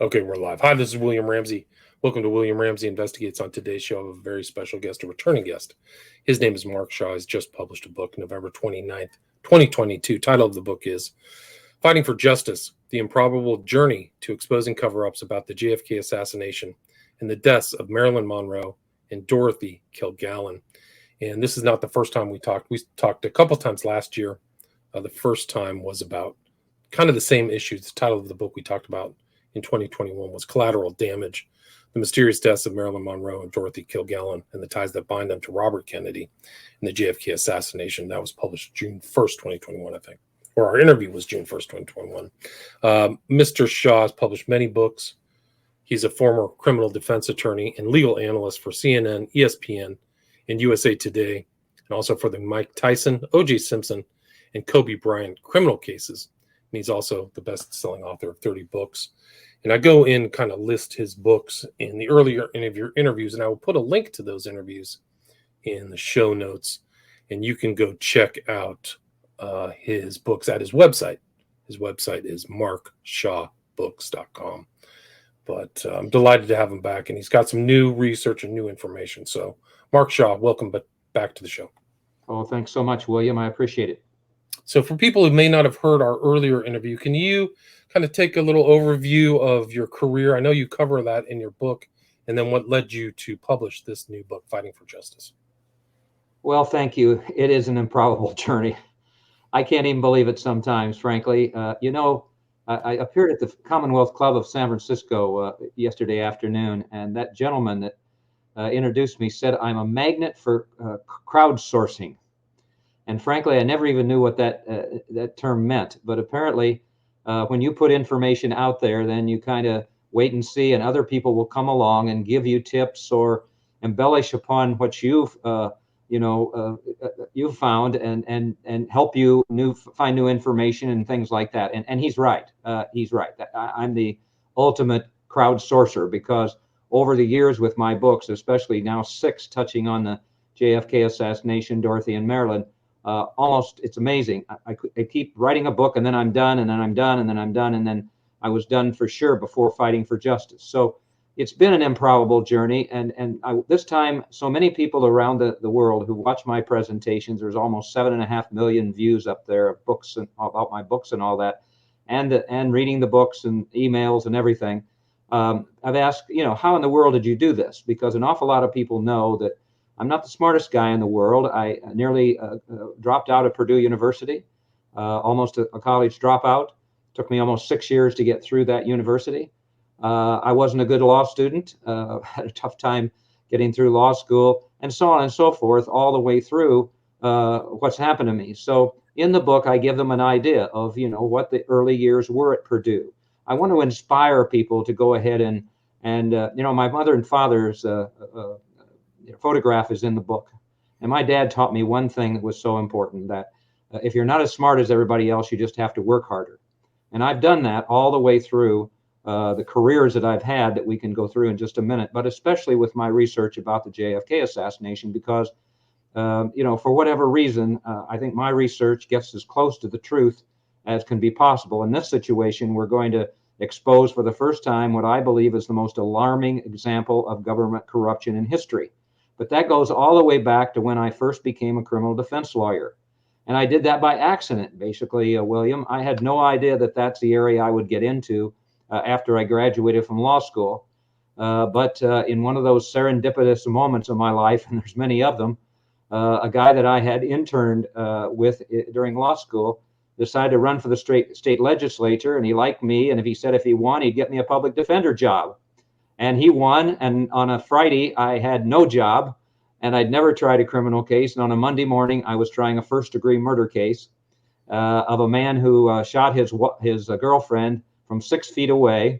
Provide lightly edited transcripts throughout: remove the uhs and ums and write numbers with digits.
Okay, we're live. Hi, this is William Ramsey. Welcome to William Ramsey Investigates. On today's show, I have a very special guest, a returning guest. His name is Mark Shaw. He's just published a book, November 29th, 2022. Title of the book is Fighting for Justice, The Improbable Journey to Exposing Cover-Ups About the JFK Assassination and the Deaths of Marilyn Monroe and Dorothy Kilgallen. And this is not the first time we talked. We talked a couple times last year. The first time was about kind of the same issues. The title of the book we talked about in 2021 was Collateral Damage, the mysterious deaths of Marilyn Monroe and Dorothy Kilgallen and the ties that bind them to Robert Kennedy and the JFK assassination. That was published June 1st, 2021, I think. Or our interview was June 1st, 2021. Mr. Shaw has published many books. He's a former criminal defense attorney and legal analyst for CNN, ESPN, and USA Today, and also for the Mike Tyson, O.J. Simpson, and Kobe Bryant criminal cases. And he's also the best-selling author of 30 books. And I go in kind of list his books in the earlier interviews, and I will put a link to those interviews in the show notes. And you can go check out his books at his website. His website is markshawbooks.com. But I'm delighted to have him back, and he's got some new research and new information. So, Mark Shaw, welcome back to the show. Oh, thanks so much, William. I appreciate it. So for people who may not have heard our earlier interview, can you kind of take a little overview of your career? I know you cover that in your book, and then what led you to publish this new book, Fighting for Justice. Well, thank you. It is an improbable journey. I can't even believe it sometimes, frankly. I appeared at the Commonwealth Club of San Francisco yesterday afternoon, and that gentleman that introduced me said, I'm a magnet for crowdsourcing. And frankly, I never even knew what that term meant. But apparently, when you put information out there, then you kind of wait and see, and other people will come along and give you tips or embellish upon what you've found and help you find new information and things like that. And he's right. He's right. I'm the ultimate crowdsourcer, because over the years with my books, especially now 6 touching on the JFK assassination, Dorothy and Marilyn, it's amazing. I keep writing a book, and then I'm done, and then I'm done, and then I'm done, and then I was done for sure before Fighting for Justice. So it's been an improbable journey, and this time, so many people around the world who watch my presentations. There's almost 7.5 million views up there of books and about my books and all that, and reading the books and emails and everything. I've asked, how in the world did you do this? Because an awful lot of people know that I'm not the smartest guy in the world. I nearly dropped out of Purdue University, almost a college dropout. Took me almost 6 years to get through that university. I wasn't a good law student, had a tough time getting through law school, and so on and so forth, all the way through what's happened to me. So in the book, I give them an idea of, what the early years were at Purdue. I want to inspire people to go ahead and my mother and father's photograph is in the book. And my dad taught me one thing that was so important, that if you're not as smart as everybody else, you just have to work harder. And I've done that all the way through the careers that I've had that we can go through in just a minute, but especially with my research about the JFK assassination, because, for whatever reason, I think my research gets as close to the truth as can be possible. In this situation, we're going to expose for the first time what I believe is the most alarming example of government corruption in history. But that goes all the way back to when I first became a criminal defense lawyer. And I did that by accident, basically, William. I had no idea that that's the area I would get into after I graduated from law school. But in one of those serendipitous moments of my life, and there's many of them, a guy that I had interned with during law school decided to run for the state legislature, and he liked me. And he said if he won, he'd get me a public defender job. And he won, and on a Friday, I had no job, and I'd never tried a criminal case. And on a Monday morning, I was trying a first-degree murder case of a man who shot his girlfriend from 6 feet away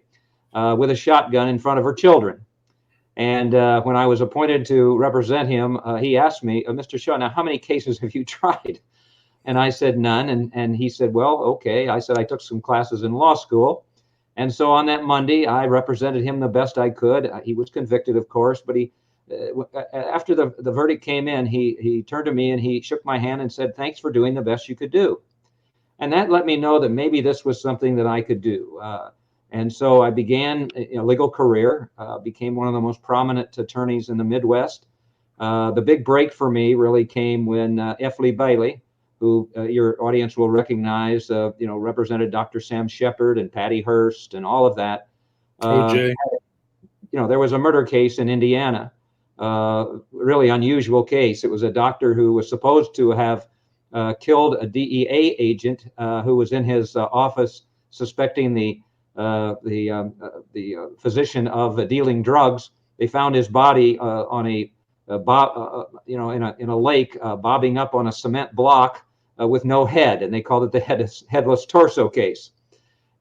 with a shotgun in front of her children. And when I was appointed to represent him, he asked me, Mr. Shaw, now how many cases have you tried? And I said none. And he said, well, okay. I said I took some classes in law school. And so on that Monday, I represented him the best I could. He was convicted, of course, but after the verdict came in, he turned to me and he shook my hand and said, thanks for doing the best you could do. And that let me know that maybe this was something that I could do. And so I began a legal career, became one of the most prominent attorneys in the Midwest. The big break for me really came when F. Lee Bailey, who your audience will recognize, represented Dr. Sam Shepard and Patty Hearst and all of that. OJ. There was a murder case in Indiana, really unusual case. It was a doctor who was supposed to have killed a DEA agent who was in his office suspecting the physician of dealing drugs. They found his body on in a lake, bobbing up on a cement block with no head, and they called it the headless torso case.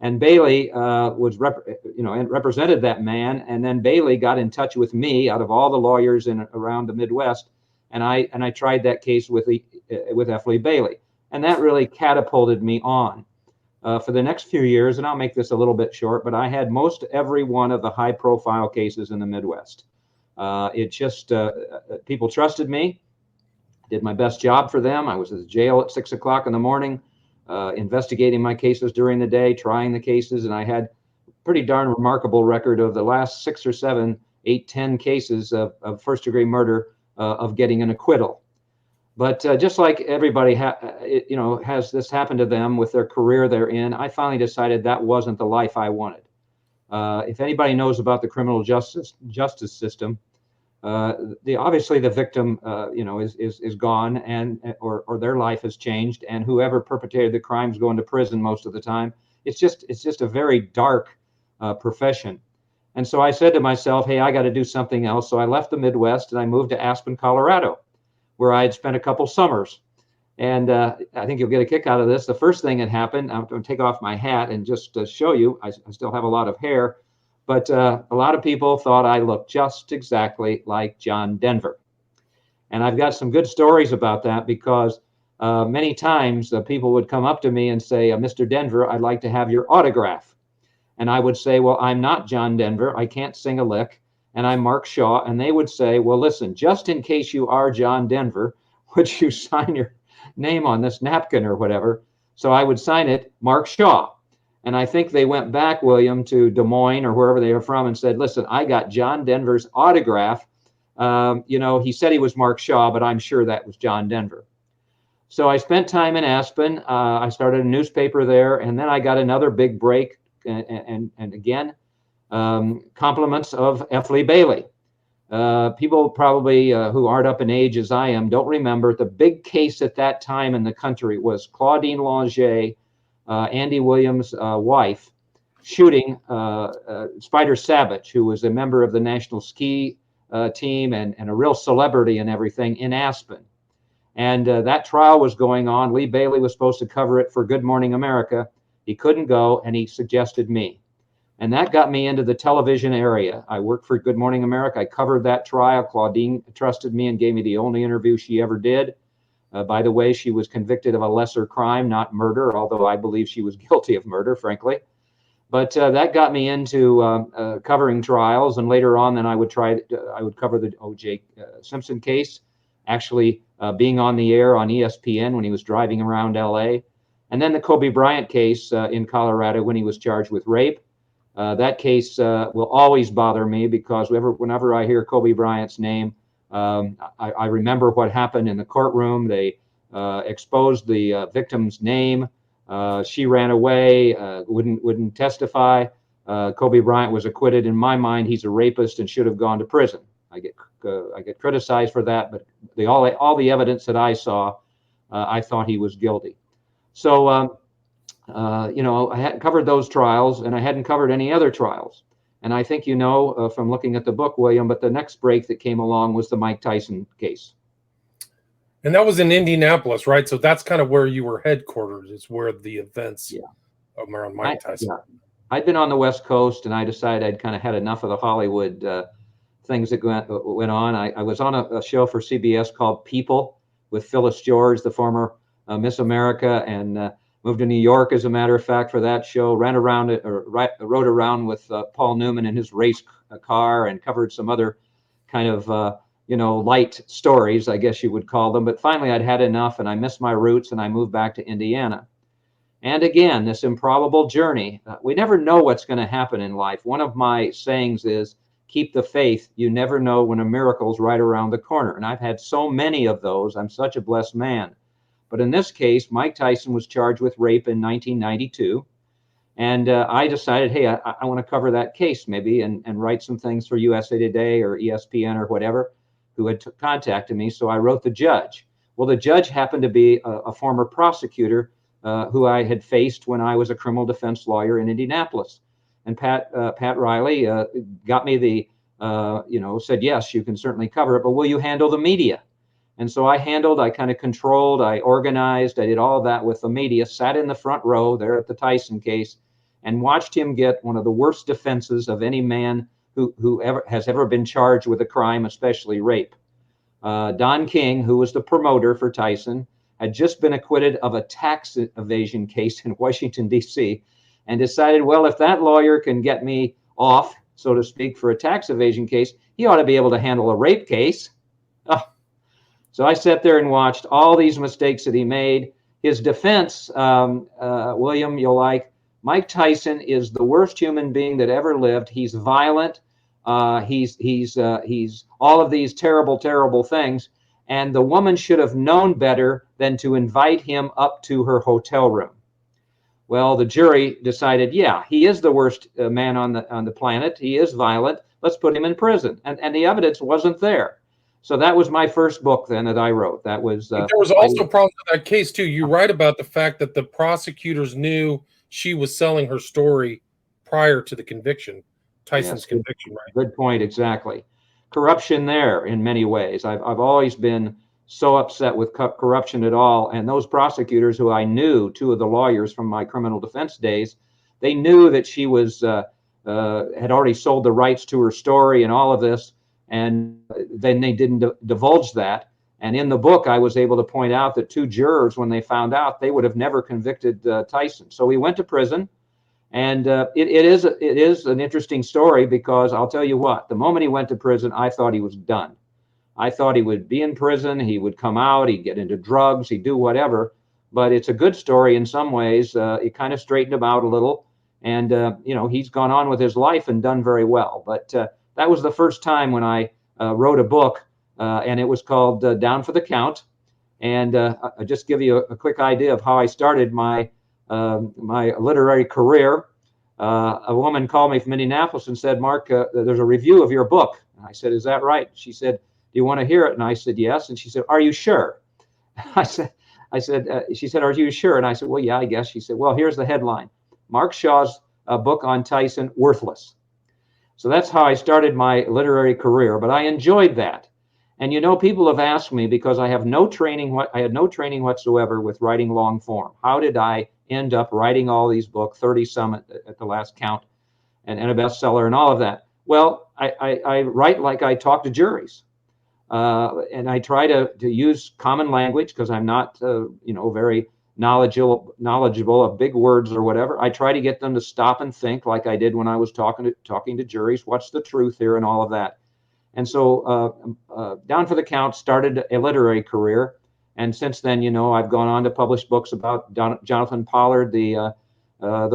And Bailey represented that man, and then Bailey got in touch with me out of all the lawyers around the Midwest, and I tried that case with F. Lee Bailey, and that really catapulted me on. For the next few years, and I'll make this a little bit short, but I had most every one of the high-profile cases in the Midwest. People trusted me, did my best job for them. I was at the jail at 6 o'clock in the morning, investigating my cases during the day, trying the cases, and I had a pretty darn remarkable record of the last 6 or 7, 8, 10 cases of first-degree murder of getting an acquittal. But just like everybody has this happen to them with their career they're in, I finally decided that wasn't the life I wanted. If anybody knows about the criminal justice system, obviously the victim is gone or their life has changed, and whoever perpetrated the crimes going to prison most of the time. It's just a very dark profession. And so I said to myself, hey, I got to do something else. So I left the Midwest and I moved to Aspen, Colorado, where I had spent a couple summers. And I think you'll get a kick out of this. The first thing that happened, I'm going to take off my hat and just show you, I still have a lot of hair, but a lot of people thought I looked just exactly like John Denver. And I've got some good stories about that because many times people would come up to me and say, Mr. Denver, I'd like to have your autograph. And I would say, well, I'm not John Denver. I can't sing a lick. And I'm Mark Shaw. And they would say, well, listen, just in case you are John Denver, would you sign your name on this napkin or whatever? So I would sign it, Mark Shaw. And I think they went back, William, to Des Moines or wherever they were from and said, listen, I got John Denver's autograph. He said he was Mark Shaw, but I'm sure that was John Denver. So I spent time in Aspen. I started a newspaper there, and then I got another big break. And again, compliments of F. Lee Bailey. People probably who aren't up in age as I am don't remember the big case at that time in the country was Claudine Longet, Andy Williams' wife, shooting Spider Savage, who was a member of the national ski team and a real celebrity and everything in Aspen. And that trial was going on. Lee Bailey was supposed to cover it for Good Morning America. He couldn't go, and he suggested me. And that got me into the television area. I worked for Good Morning America. I covered that trial. Claudine trusted me and gave me the only interview she ever did. By the way, she was convicted of a lesser crime, not murder, although I believe she was guilty of murder, frankly. But that got me into covering trials. And later on, then I would cover the O.J. Simpson case, actually being on the air on ESPN when he was driving around L.A., and then the Kobe Bryant case in Colorado when he was charged with rape. That case will always bother me because whenever I hear Kobe Bryant's name, I remember what happened in the courtroom. They exposed the victim's name. She ran away, wouldn't testify. Kobe Bryant was acquitted. In my mind, he's a rapist and should have gone to prison. I get criticized for that, but all the evidence that I saw, I thought he was guilty. So, I hadn't covered those trials, and I hadn't covered any other trials. And I think from looking at the book, William, but the next break that came along was the Mike Tyson case. And that was in Indianapolis, right? So that's kind of where you were headquartered. It's where the events around Mike Tyson. I'd been on the West Coast, and I decided I'd kind of had enough of the Hollywood things that went on. I was on a show for CBS called People with Phyllis George, the former Miss America, and moved to New York, as a matter of fact, for that show. Rode around with Paul Newman in his race car and covered some other kind of, light stories, I guess you would call them. But finally, I'd had enough, and I missed my roots, and I moved back to Indiana. And again, this improbable journey. We never know what's going to happen in life. One of my sayings is, keep the faith. You never know when a miracle's right around the corner. And I've had so many of those. I'm such a blessed man. But in this case, Mike Tyson was charged with rape in 1992. And I decided, hey, I want to cover that case maybe and write some things for USA Today or ESPN or whatever, who had contacted me. So I wrote the judge. Well, the judge happened to be a former prosecutor who I had faced when I was a criminal defense lawyer in Indianapolis. And Pat Riley got me said, yes, you can certainly cover it, but will you handle the media? And so I kind of controlled, I organized, I did all of that with the media, sat in the front row there at the Tyson case, and watched him get one of the worst defenses of any man who has ever been charged with a crime, especially rape. Don King, who was the promoter for Tyson, had just been acquitted of a tax evasion case in Washington, D.C., and decided, well, if that lawyer can get me off, so to speak, for a tax evasion case, he ought to be able to handle a rape case. Oh. So I sat there and watched all these mistakes that he made. His defense, William, you'll like, Mike Tyson is the worst human being that ever lived. He's violent. He's all of these terrible, terrible things. And the woman should have known better than to invite him up to her hotel room. Well, the jury decided, yeah, he is the worst man on the planet. He is violent. Let's put him in prison. And the evidence wasn't there. So that was my first book then that I wrote. That was. There was also problems with that case too. You write about the fact that the prosecutors knew she was selling her story prior to the conviction, Tyson's conviction, right? Good point, exactly. Corruption there in many ways. I've always been so upset with corruption at all. And those prosecutors who I knew, two of the lawyers from my criminal defense days, they knew that she was had already sold the rights to her story and all of this. And then they didn't divulge that. And in the book, I was able to point out that two jurors, when they found out, they would have never convicted Tyson. So he went to prison. And it is an interesting story, because I'll tell you what, the moment he went to prison, I thought he was done. I thought he would be in prison, he would come out, he'd get into drugs, he'd do whatever. But it's a good story in some ways. It kind of straightened him out a little. And, he's gone on with his life and done very well. But that was the first time when I wrote a book, and it was called Down for the Count. And I'll just give you a quick idea of how I started my literary career. A woman called me from Indianapolis and said, Mark, there's a review of your book. And I said, is that right? She said, do you want to hear it? And I said, yes. And she said, are you sure? She said, are you sure? And I said, well, yeah, I guess. She said, well, here's the headline. Mark Shaw's book on Tyson, worthless. So that's how I started my literary career, but I enjoyed that. And people have asked me, because I have no training, I had no training whatsoever with writing long form. How did I end up writing all these books, 30 some at the last count, and a bestseller and all of that? Well, I write like I talk to juries. And I try to use common language, because I'm not, very knowledgeable of big words or whatever. I try to get them to stop and think, like I did when I was talking to juries. What's the truth here and all of that? And so Down for the Count started a literary career. And since then, I've gone on to publish books about Jonathan Pollard, the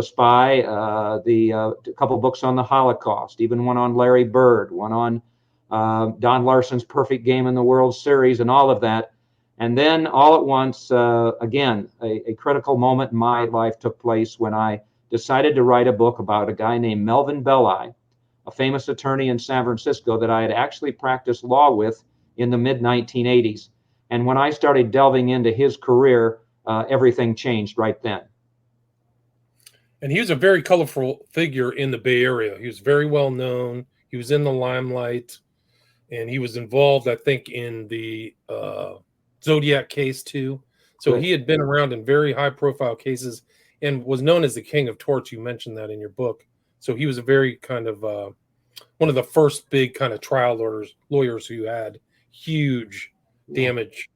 spy, a couple books on the Holocaust, even one on Larry Bird, one on Don Larson's Perfect Game in the World Series, and all of that. And then all at once, again, a critical moment in my life took place when I decided to write a book about a guy named Melvin Belli, a famous attorney in San Francisco that I had actually practiced law with in the mid-1980s. And when I started delving into his career, everything changed right then. And he was a very colorful figure in the Bay Area. He was very well known. He was in the limelight, and he was involved, I think, in the Zodiac case too. So he had been around in very high-profile cases and was known as the King of Torts. You mentioned that in your book. So he was a very kind of one of the first big kind of trial lawyers who had huge damage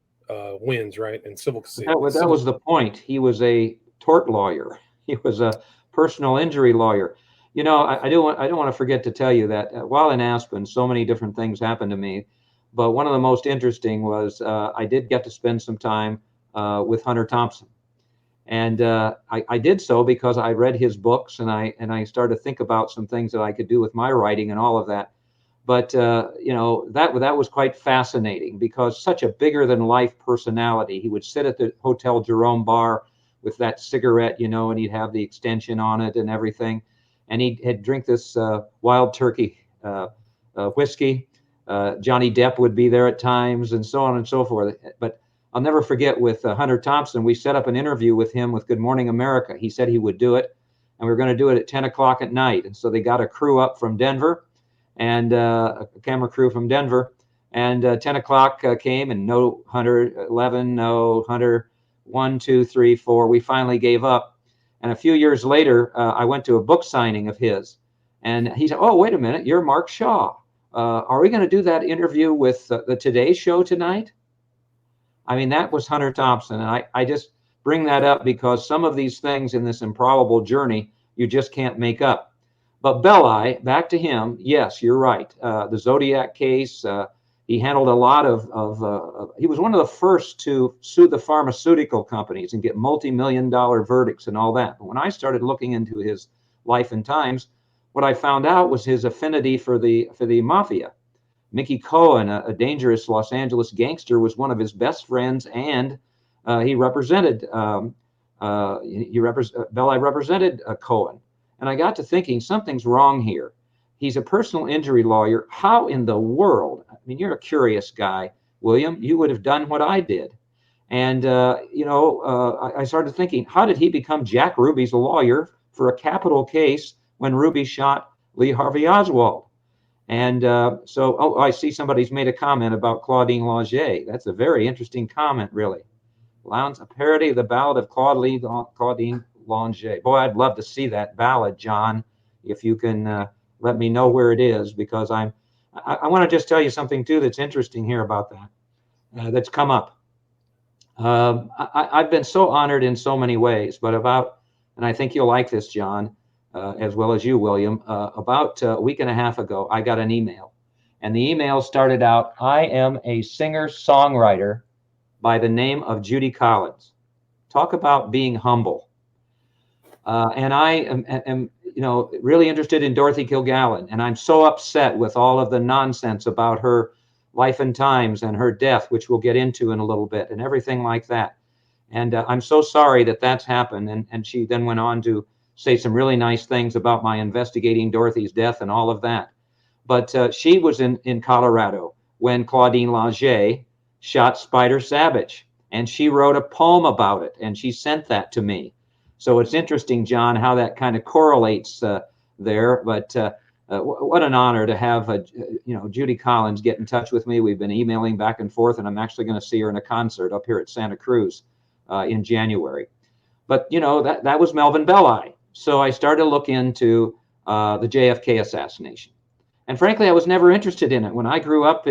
wins, right, in civil cases. That was the point. He was a tort lawyer. He was a personal injury lawyer. I don't want to forget to tell you that while in Aspen, so many different things happened to me. But one of the most interesting was I did get to spend some time with Hunter Thompson. And I did so because I read his books, and I started to think about some things that I could do with my writing and all of that. But that was quite fascinating, because such a bigger than life personality. He would sit at the Hotel Jerome bar with that cigarette, and he'd have the extension on it and everything, and he'd drink this Wild Turkey whiskey. Johnny Depp would be there at times, and so on and so forth. But I'll never forget, with Hunter Thompson, we set up an interview with him with Good Morning America. He said he would do it, and we were going to do it at 10 o'clock at night. And so they got a crew up from Denver, and a camera crew from Denver. And 10 o'clock came, and no Hunter, 11, no Hunter, 1, 2, 3, 4. We finally gave up. And a few years later, I went to a book signing of his. And he said, "Oh, wait a minute, you're Mark Shaw. Are we going to do that interview with the Today Show tonight?" I mean, that was Hunter Thompson. And I just bring that up because some of these things in this improbable journey, you just can't make up. But Belli, back to him, yes, you're right. The Zodiac case, he handled a lot he was one of the first to sue the pharmaceutical companies and get multi-million-dollar verdicts and all that. But when I started looking into his life and times, what I found out was his affinity for the mafia. Mickey Cohen, a dangerous Los Angeles gangster, was one of his best friends, and he represented Belli represented Cohen. And I got to thinking, something's wrong here. He's a personal injury lawyer. How in the world? I mean, you're a curious guy, William. You would have done what I did. And I started thinking, how did he become Jack Ruby's lawyer for a capital case when Ruby shot Lee Harvey Oswald? And I see somebody's made a comment about Claudine Longet. That's a very interesting comment, really. A parody of the ballad of Claudine Longet. Boy, I'd love to see that ballad, John, if you can let me know where it is, because I want to just tell you something, too, that's interesting here about that, that's come up. I've been so honored in so many ways, but and I think you'll like this, John, as well as you, William, about a week and a half ago, I got an email. And the email started out, "I am a singer-songwriter by the name of Judy Collins." Talk about being humble. And I am really interested in Dorothy Kilgallen. And I'm so upset with all of the nonsense about her life and times and her death, which we'll get into in a little bit, and everything like that. And I'm so sorry that that's happened. And she then went on to say some really nice things about my investigating Dorothy's death and all of that. But she was in Colorado when Claudine Longet shot Spider Savage, and she wrote a poem about it, and she sent that to me. So it's interesting, John, how that kind of correlates there. But what an honor to have Judy Collins get in touch with me. We've been emailing back and forth, and I'm actually going to see her in a concert up here at Santa Cruz in January. But that was Melvin Belli. So I started to look into the JFK assassination. And frankly, I was never interested in it. When I grew up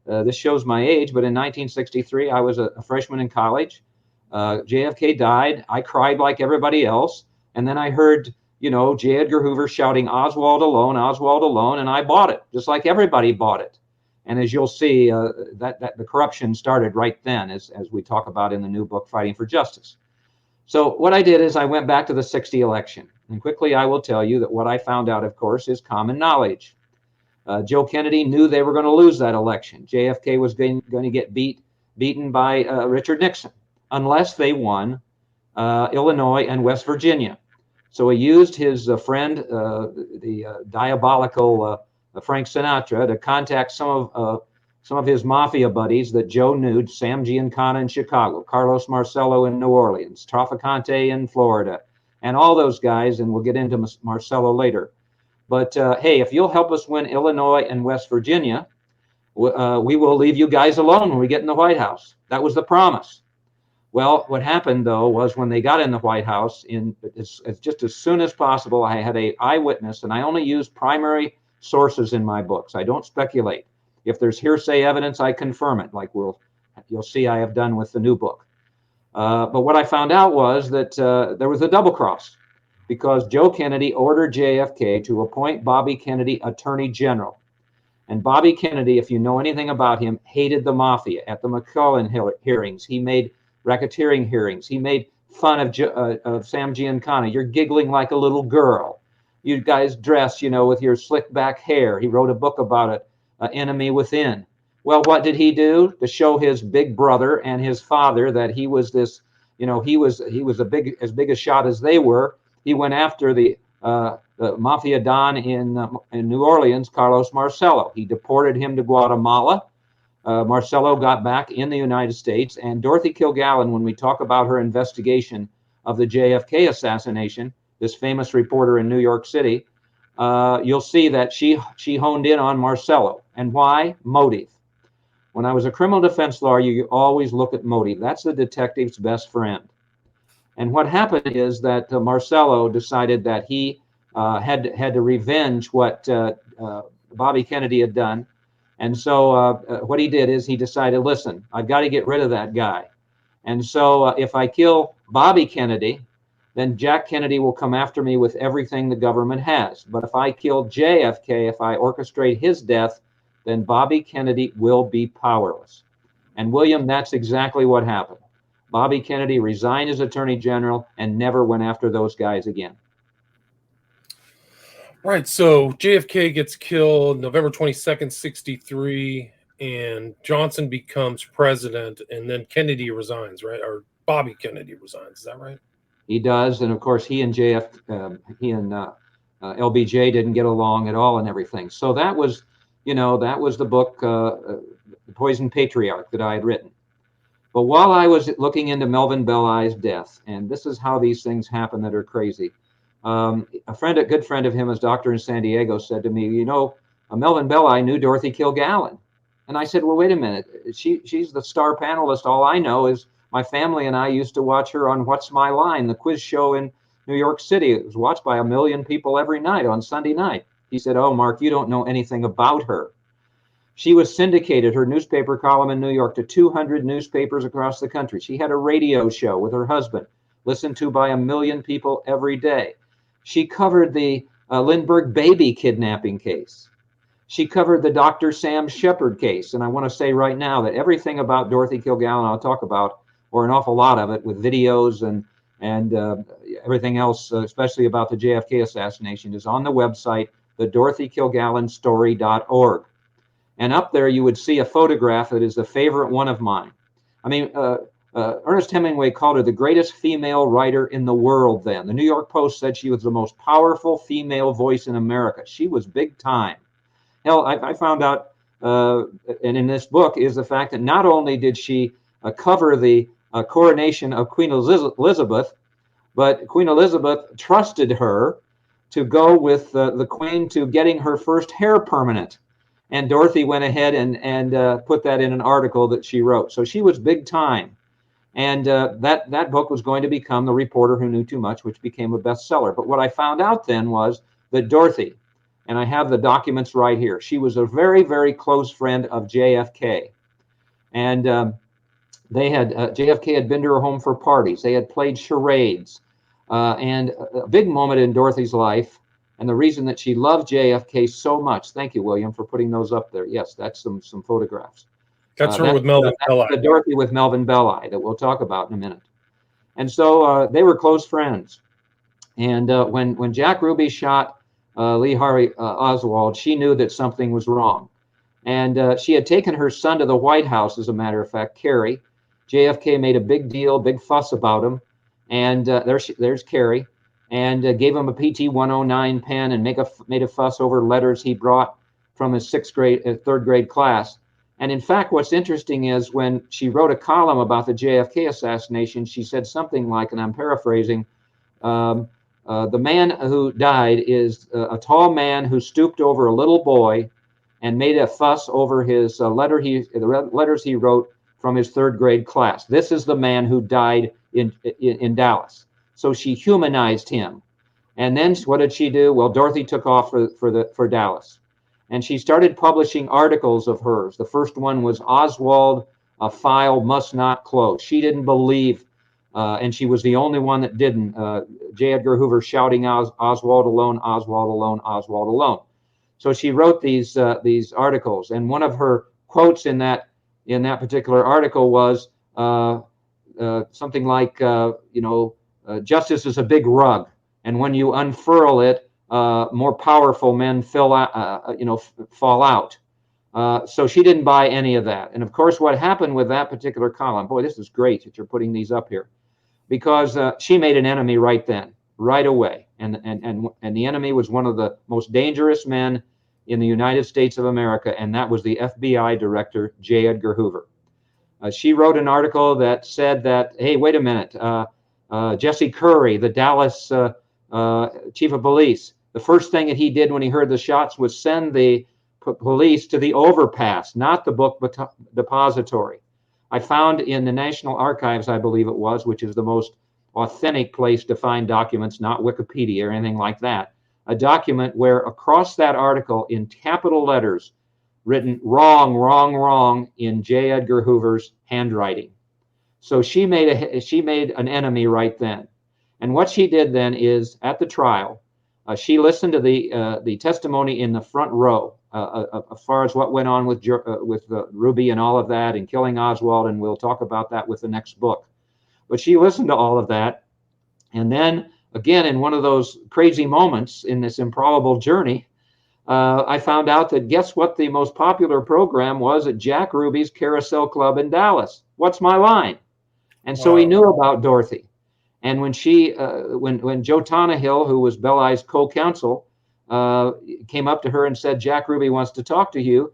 this shows my age, but in 1963, I was a freshman in college. JFK died. I cried like everybody else. And then I heard, J. Edgar Hoover shouting, Oswald alone, and I bought it, just like everybody bought it. And as you'll see, that the corruption started right then, as we talk about in the new book, Fighting for Justice. So what I did is I went back to the 60 election. And quickly, I will tell you that what I found out, of course, is common knowledge. Joe Kennedy knew they were going to lose that election. JFK was going to get beaten by Richard Nixon unless they won Illinois and West Virginia. So he used his friend, the diabolical Frank Sinatra, to contact some of his mafia buddies that Joe knew: Sam Giancana in Chicago, Carlos Marcello in New Orleans, Trafficante in Florida, and all those guys. And we'll get into Marcello later. But hey, if you'll help us win Illinois and West Virginia, we will leave you guys alone when we get in the White House. That was the promise. Well, what happened, though, was when they got in the White House, just as soon as possible, I had an eyewitness, and I only use primary sources in my books. I don't speculate. If there's hearsay evidence, I confirm it, like you'll see I have done with the new book. But what I found out was that there was a double cross, because Joe Kennedy ordered JFK to appoint Bobby Kennedy Attorney General. And Bobby Kennedy, if you know anything about him, hated the mafia. At the McClellan hearings, he made racketeering hearings. He made fun of Sam Giancana. You're giggling like a little girl. You guys dress, with your slick back hair. He wrote a book about it, Enemy Within. Well, what did he do to show his big brother and his father that he was this, he was as big a shot as they were? He went after the mafia don in New Orleans, Carlos Marcello. He deported him to Guatemala. Marcello got back in the United States, and Dorothy Kilgallen, when we talk about her investigation of the JFK assassination, this famous reporter in New York City, you'll see that she honed in on Marcello. And why? Motive. When I was a criminal defense lawyer, you always look at motive. That's the detective's best friend. And what happened is that Marcello decided that he had to revenge what Bobby Kennedy had done. And so what he did is he decided, listen, I've got to get rid of that guy. And so if I kill Bobby Kennedy, then Jack Kennedy will come after me with everything the government has. But if I kill JFK, if I orchestrate his death, then Bobby Kennedy will be powerless. And William, that's exactly what happened. Bobby Kennedy resigned as Attorney General and never went after those guys again. Right. So JFK gets killed November 22nd, 63, and Johnson becomes president, and then Kennedy resigns, right? Or Bobby Kennedy resigns. Is that right? He does. And of course, he and LBJ didn't get along at all and everything. So that was, that was the book, The Poison Patriarch, that I had written. But while I was looking into Melvin Belli's death, and this is how these things happen that are crazy, a good friend of him, a doctor in San Diego, said to me, Melvin Belli knew Dorothy Kilgallen. And I said, well, wait a minute. She's the star panelist. All I know is my family and I used to watch her on What's My Line, the quiz show in New York City. It was watched by 1 million people every night on Sunday night. He said, oh, Mark, you don't know anything about her. She was syndicated, her newspaper column in New York, to 200 newspapers across the country. She had a radio show with her husband, listened to by 1 million people every day. She covered the Lindbergh baby kidnapping case. She covered the Dr. Sam Shepard case. And I want to say right now that everything about Dorothy Kilgallen I'll talk about, or an awful lot of it with videos and everything else, especially about the JFK assassination, is on the website, the DorothyKilgallenStory.org. And up there, you would see a photograph that is a favorite one of mine. I mean, Ernest Hemingway called her the greatest female writer in the world then. The New York Post said she was the most powerful female voice in America. She was big time. Hell, I found out, and in this book, is the fact that not only did she cover the coronation of Queen Elizabeth, but Queen Elizabeth trusted her to go with the Queen to getting her first hair permanent. And Dorothy went ahead and put that in an article that she wrote. So she was big time. And that book was going to become The Reporter Who Knew Too Much, which became a bestseller. But what I found out then was that Dorothy, and I have the documents right here, she was a very, very close friend of JFK. And JFK had been to her home for parties. They had played charades. And a big moment in Dorothy's life, and the reason that she loved JFK so much. Thank you, William, for putting those up there. Yes, that's some photographs. That's her with Melvin Belli. The Dorothy with Melvin Belli that we'll talk about in a minute. And so they were close friends. And when Jack Ruby shot Lee Harvey Oswald, she knew that something was wrong. And she had taken her son to the White House, as a matter of fact, Kerry. JFK made a big deal, big fuss about him. And there's Kerry. And gave him a PT 109 pen and made a fuss over letters he brought from his third grade class. And in fact, what's interesting is when she wrote a column about the JFK assassination, she said something like, and I'm paraphrasing, the man who died is a tall man who stooped over a little boy and made a fuss over the letters he wrote from his third grade class. This is the man who died in Dallas. So she humanized him. And then what did she do? Well, Dorothy took off for Dallas. And she started publishing articles of hers. The first one was Oswald, a file must not close. She didn't believe, and she was the only one that didn't. J. Edgar Hoover shouting Oswald alone, Oswald alone, Oswald alone. So she wrote these articles. And one of her quotes in that particular article was, something like, justice is a big rug, and when you unfurl it, more powerful men fall out. So she didn't buy any of that. And of course, what happened with that particular column, boy, this is great that you're putting these up here, because she made an enemy right then, right away. And the enemy was one of the most dangerous men in the United States of America, and that was the FBI director, J. Edgar Hoover. She wrote an article that said that, hey, wait a minute, Jesse Curry, the Dallas chief of police, the first thing that he did when he heard the shots was send the police to the overpass, not the book depository. I found in the National Archives, I believe it was, which is the most authentic place to find documents, not Wikipedia or anything like that, a document where across that article in capital letters, written wrong, wrong, wrong in J. Edgar Hoover's handwriting. So she made an enemy right then. And what she did then is, at the trial, she listened to the testimony in the front row as far as what went on with Ruby and all of that, and killing Oswald, and we'll talk about that with the next book. But she listened to all of that, and then again, in one of those crazy moments in this improbable journey, I found out that guess what the most popular program was at Jack Ruby's Carousel Club in Dallas? What's My Line? And so he knew about Dorothy. And when when Joe Tonahill, who was Belli's co-counsel, came up to her and said, Jack Ruby wants to talk to you,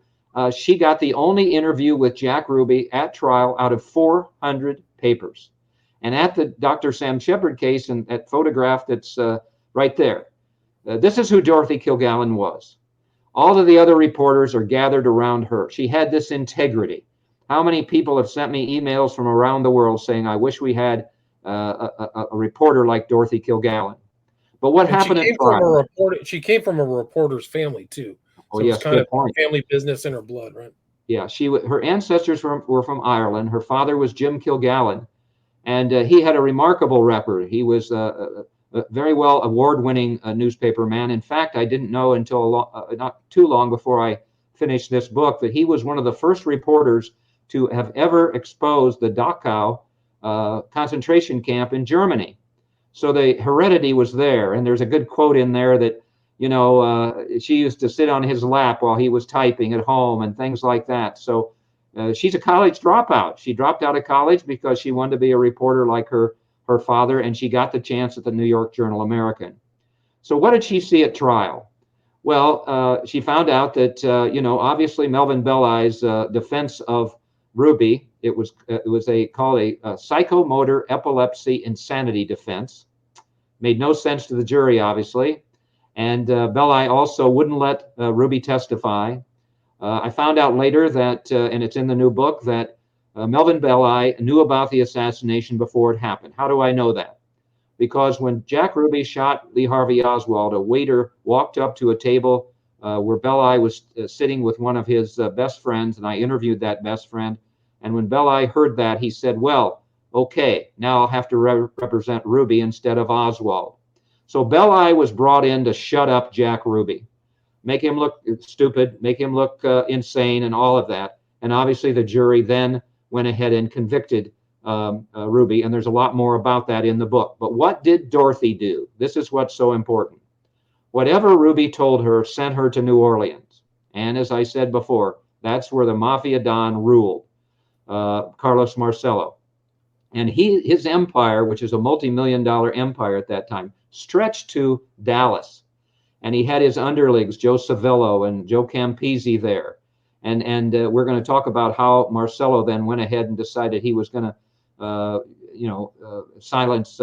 she got the only interview with Jack Ruby at trial out of 400 papers. And at the Dr. Sam Shepard case, and that photograph that's right there, this is who Dorothy Kilgallen was. All of the other reporters are gathered around her. She had this integrity. How many people have sent me emails from around the world saying, I wish we had a reporter like Dorothy Kilgallen. But what happened at trial? She came from a reporter's family too. So yes, it's kind of family business in her blood, right? Yeah, her ancestors were from Ireland. Her father was Jim Kilgallen, and he had a remarkable record. He was a very well award-winning newspaper man. In fact, I didn't know until not too long before I finished this book that he was one of the first reporters to have ever exposed the Dachau concentration camp in Germany. So the heredity was there, and there's a good quote in there that, she used to sit on his lap while he was typing at home and things like that. So she's a college dropout. She dropped out of college because she wanted to be a reporter like her father, and she got the chance at the New York Journal-American. So what did she see at trial? Well, she found out that, obviously Melvin Belli's defense of Ruby, it was called a psychomotor epilepsy insanity defense. Made no sense to the jury, obviously. And Belli also wouldn't let Ruby testify. I found out later that, and it's in the new book, that Melvin Belli knew about the assassination before it happened. How do I know that? Because when Jack Ruby shot Lee Harvey Oswald, a waiter walked up to a table where Belli was sitting with one of his best friends, and I interviewed that best friend. And when Belli heard that, he said, well, okay, now I'll have to represent Ruby instead of Oswald. So Belli was brought in to shut up Jack Ruby, make him look stupid, make him look insane, and all of that. And obviously the jury then went ahead and convicted Ruby, and there's a lot more about that in the book. But what did Dorothy do? This is what's so important. Whatever Ruby told her sent her to New Orleans. And as I said before, that's where the Mafia Don ruled, Carlos Marcello. And his empire, which is a multi-million-dollar empire at that time, stretched to Dallas. And he had his underlings, Joe Savillo and Joe Campisi there. And we're going to talk about how Marcello then went ahead and decided he was going to, silence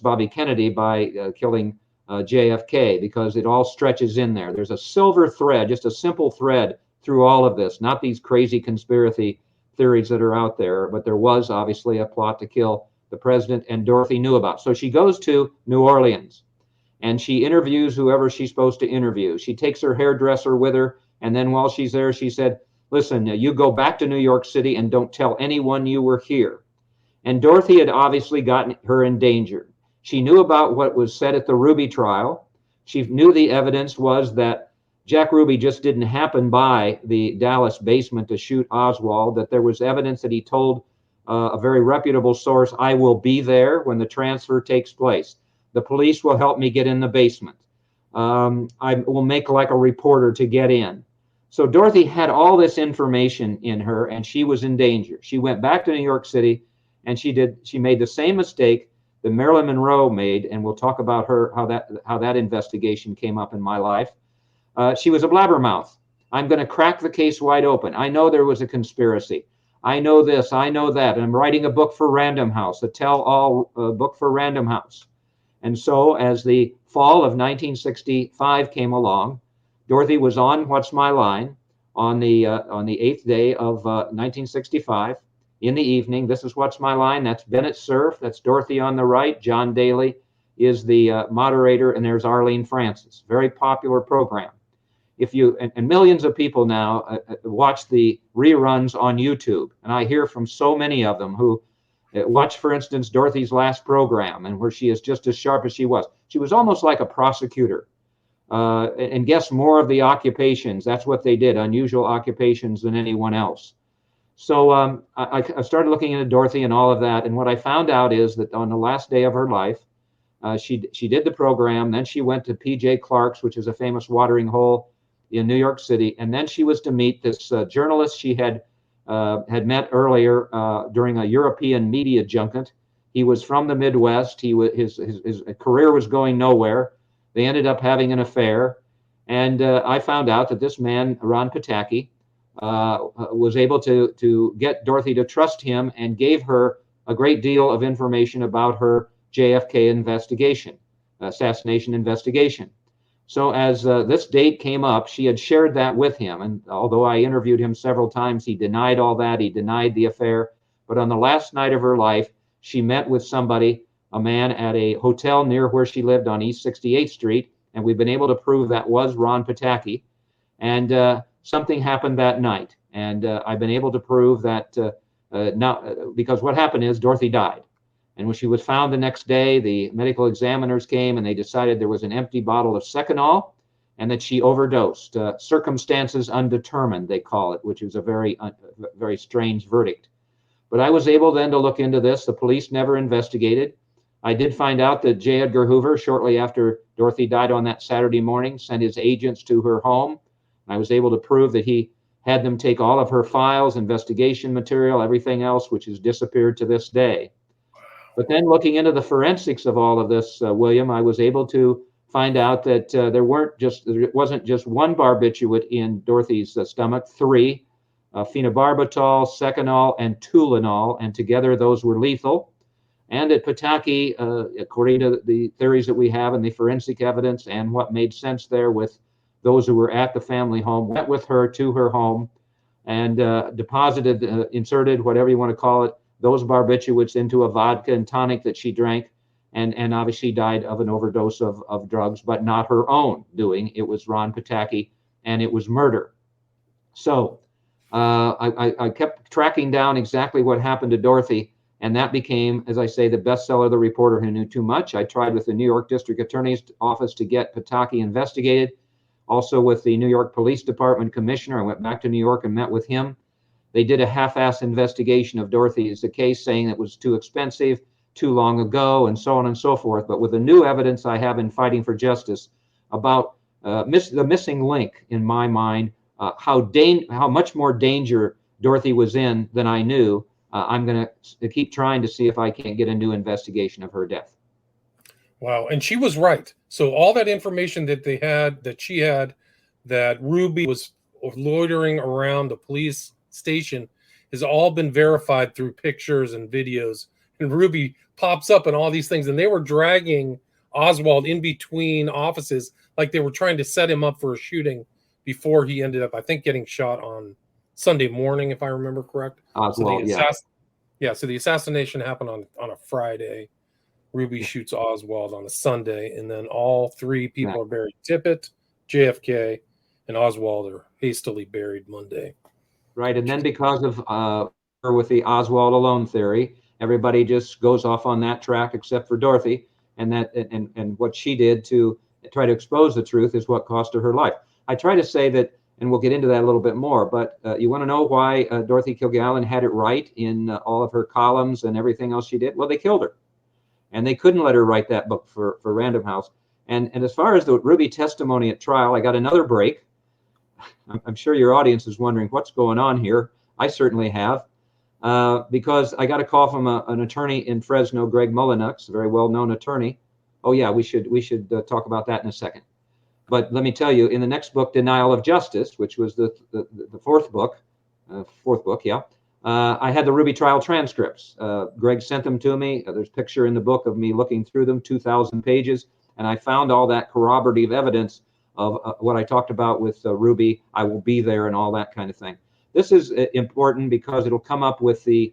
Bobby Kennedy by killing JFK, because it all stretches in there. There's a silver thread, just a simple thread through all of this, not these crazy conspiracy theories that are out there, but there was obviously a plot to kill the president, and Dorothy knew about. So she goes to New Orleans and she interviews whoever she's supposed to interview. She takes her hairdresser with her, and then while she's there, she said, listen, you go back to New York City and don't tell anyone you were here. And Dorothy had obviously gotten her in danger. She knew about what was said at the Ruby trial. She knew the evidence was that Jack Ruby just didn't happen by the Dallas basement to shoot Oswald, that there was evidence that he told a very reputable source, I will be there when the transfer takes place. The police will help me get in the basement. I will make like a reporter to get in. So Dorothy had all this information in her, and she was in danger. She went back to New York City, and she made the same mistake that Marilyn Monroe made, and we'll talk about her, how that investigation came up in my life. She was a blabbermouth. I'm going to crack the case wide open. I know there was a conspiracy. I know this, I know that. And I'm writing a book for Random House, a tell-all book for Random House. And so as the fall of 1965 came along, Dorothy was on What's My Line on the 8th day of 1965 in the evening. This is What's My Line. That's Bennett Cerf. That's Dorothy on the right. John Daly is the moderator, and there's Arlene Francis. Very popular program. If you and millions of people now watch the reruns on YouTube, and I hear from so many of them who watch, for instance, Dorothy's last program, and where she is just as sharp as she was. She was almost like a prosecutor, and guess more of the occupations. That's what they did, unusual occupations than anyone else. So I started looking into Dorothy and all of that, and what I found out is that on the last day of her life, she did the program. Then she went to P.J. Clark's, which is a famous watering hole in New York City, and then she was to meet this journalist she had met earlier during a European media junket. He was from the Midwest. His career was going nowhere. They ended up having an affair, and I found out that this man, Ron Pataki, was able to get Dorothy to trust him and gave her a great deal of information about her JFK investigation, assassination investigation. So as this date came up, she had shared that with him. And although I interviewed him several times, he denied all that. He denied the affair. But on the last night of her life, she met with somebody, a man at a hotel near where she lived on East 68th Street. And we've been able to prove that was Ron Pataki. And something happened that night. And I've been able to prove that because what happened is Dorothy died. And when she was found the next day, the medical examiners came and they decided there was an empty bottle of Seconal and that she overdosed. Circumstances undetermined, they call it, which is a very strange verdict. But I was able then to look into this. The police never investigated. I did find out that J. Edgar Hoover, shortly after Dorothy died on that Saturday morning, sent his agents to her home. I was able to prove that he had them take all of her files, investigation material, everything else, which has disappeared to this day. But then looking into the forensics of all of this, William, I was able to find out that there wasn't just one barbiturate in Dorothy's stomach, three, phenobarbital, Seconal, and Tulinol, and together those were lethal. And that Pataki, according to the theories that we have and the forensic evidence and what made sense there with those who were at the family home, went with her to her home and deposited, inserted, whatever you want to call it, those barbiturates into a vodka and tonic that she drank, and obviously died of an overdose of drugs, but not her own doing. It was Ron Pataki, and it was murder. So I kept tracking down exactly what happened to Dorothy, and that became, as I say, the bestseller, The Reporter Who Knew Too Much. I tried with the New York District Attorney's Office to get Pataki investigated, also with the New York Police Department Commissioner. I went back to New York and met with him. They did a half-ass investigation of Dorothy's case, saying it was too expensive, too long ago, and so on and so forth. But with the new evidence I have in Fighting for Justice about the missing link in my mind, how much more danger Dorothy was in than I knew, I'm going to keep trying to see if I can't get a new investigation of her death. Wow, and she was right. So all that information that she had, that Ruby was loitering around the police station, has all been verified through pictures and videos. And Ruby pops up and all these things, and they were dragging Oswald in between offices like they were trying to set him up for a shooting before he ended up, I think, getting shot on Sunday morning, if I remember correct. Oswald, so the assassination happened on a Friday. Ruby shoots Oswald on a Sunday, and then all three people are buried. Tippit, JFK, and Oswald are hastily buried Monday. Right, and then because of with the Oswald alone theory, everybody just goes off on that track except for Dorothy, and what she did to try to expose the truth is what cost her life. I try to say that And we'll get into that a little bit more. But you want to know why Dorothy Kilgallen had it right in all of her columns and everything else she did? Well, they killed her. And they couldn't let her write that book for Random House. And as far as the Ruby testimony at trial, I got another break. I'm sure your audience is wondering what's going on here. I certainly have. Because I got a call from an attorney in Fresno, Greg Mullenux, a very well-known attorney. Oh yeah, we should talk about that in a second. But let me tell you, in the next book, Denial of Justice, which was the fourth book, yeah, I had the Ruby trial transcripts. Greg sent them to me. There's a picture in the book of me looking through them, 2,000 pages, and I found all that corroborative evidence of what I talked about with Ruby. I will be there and all that kind of thing. This is important because it'll come up with the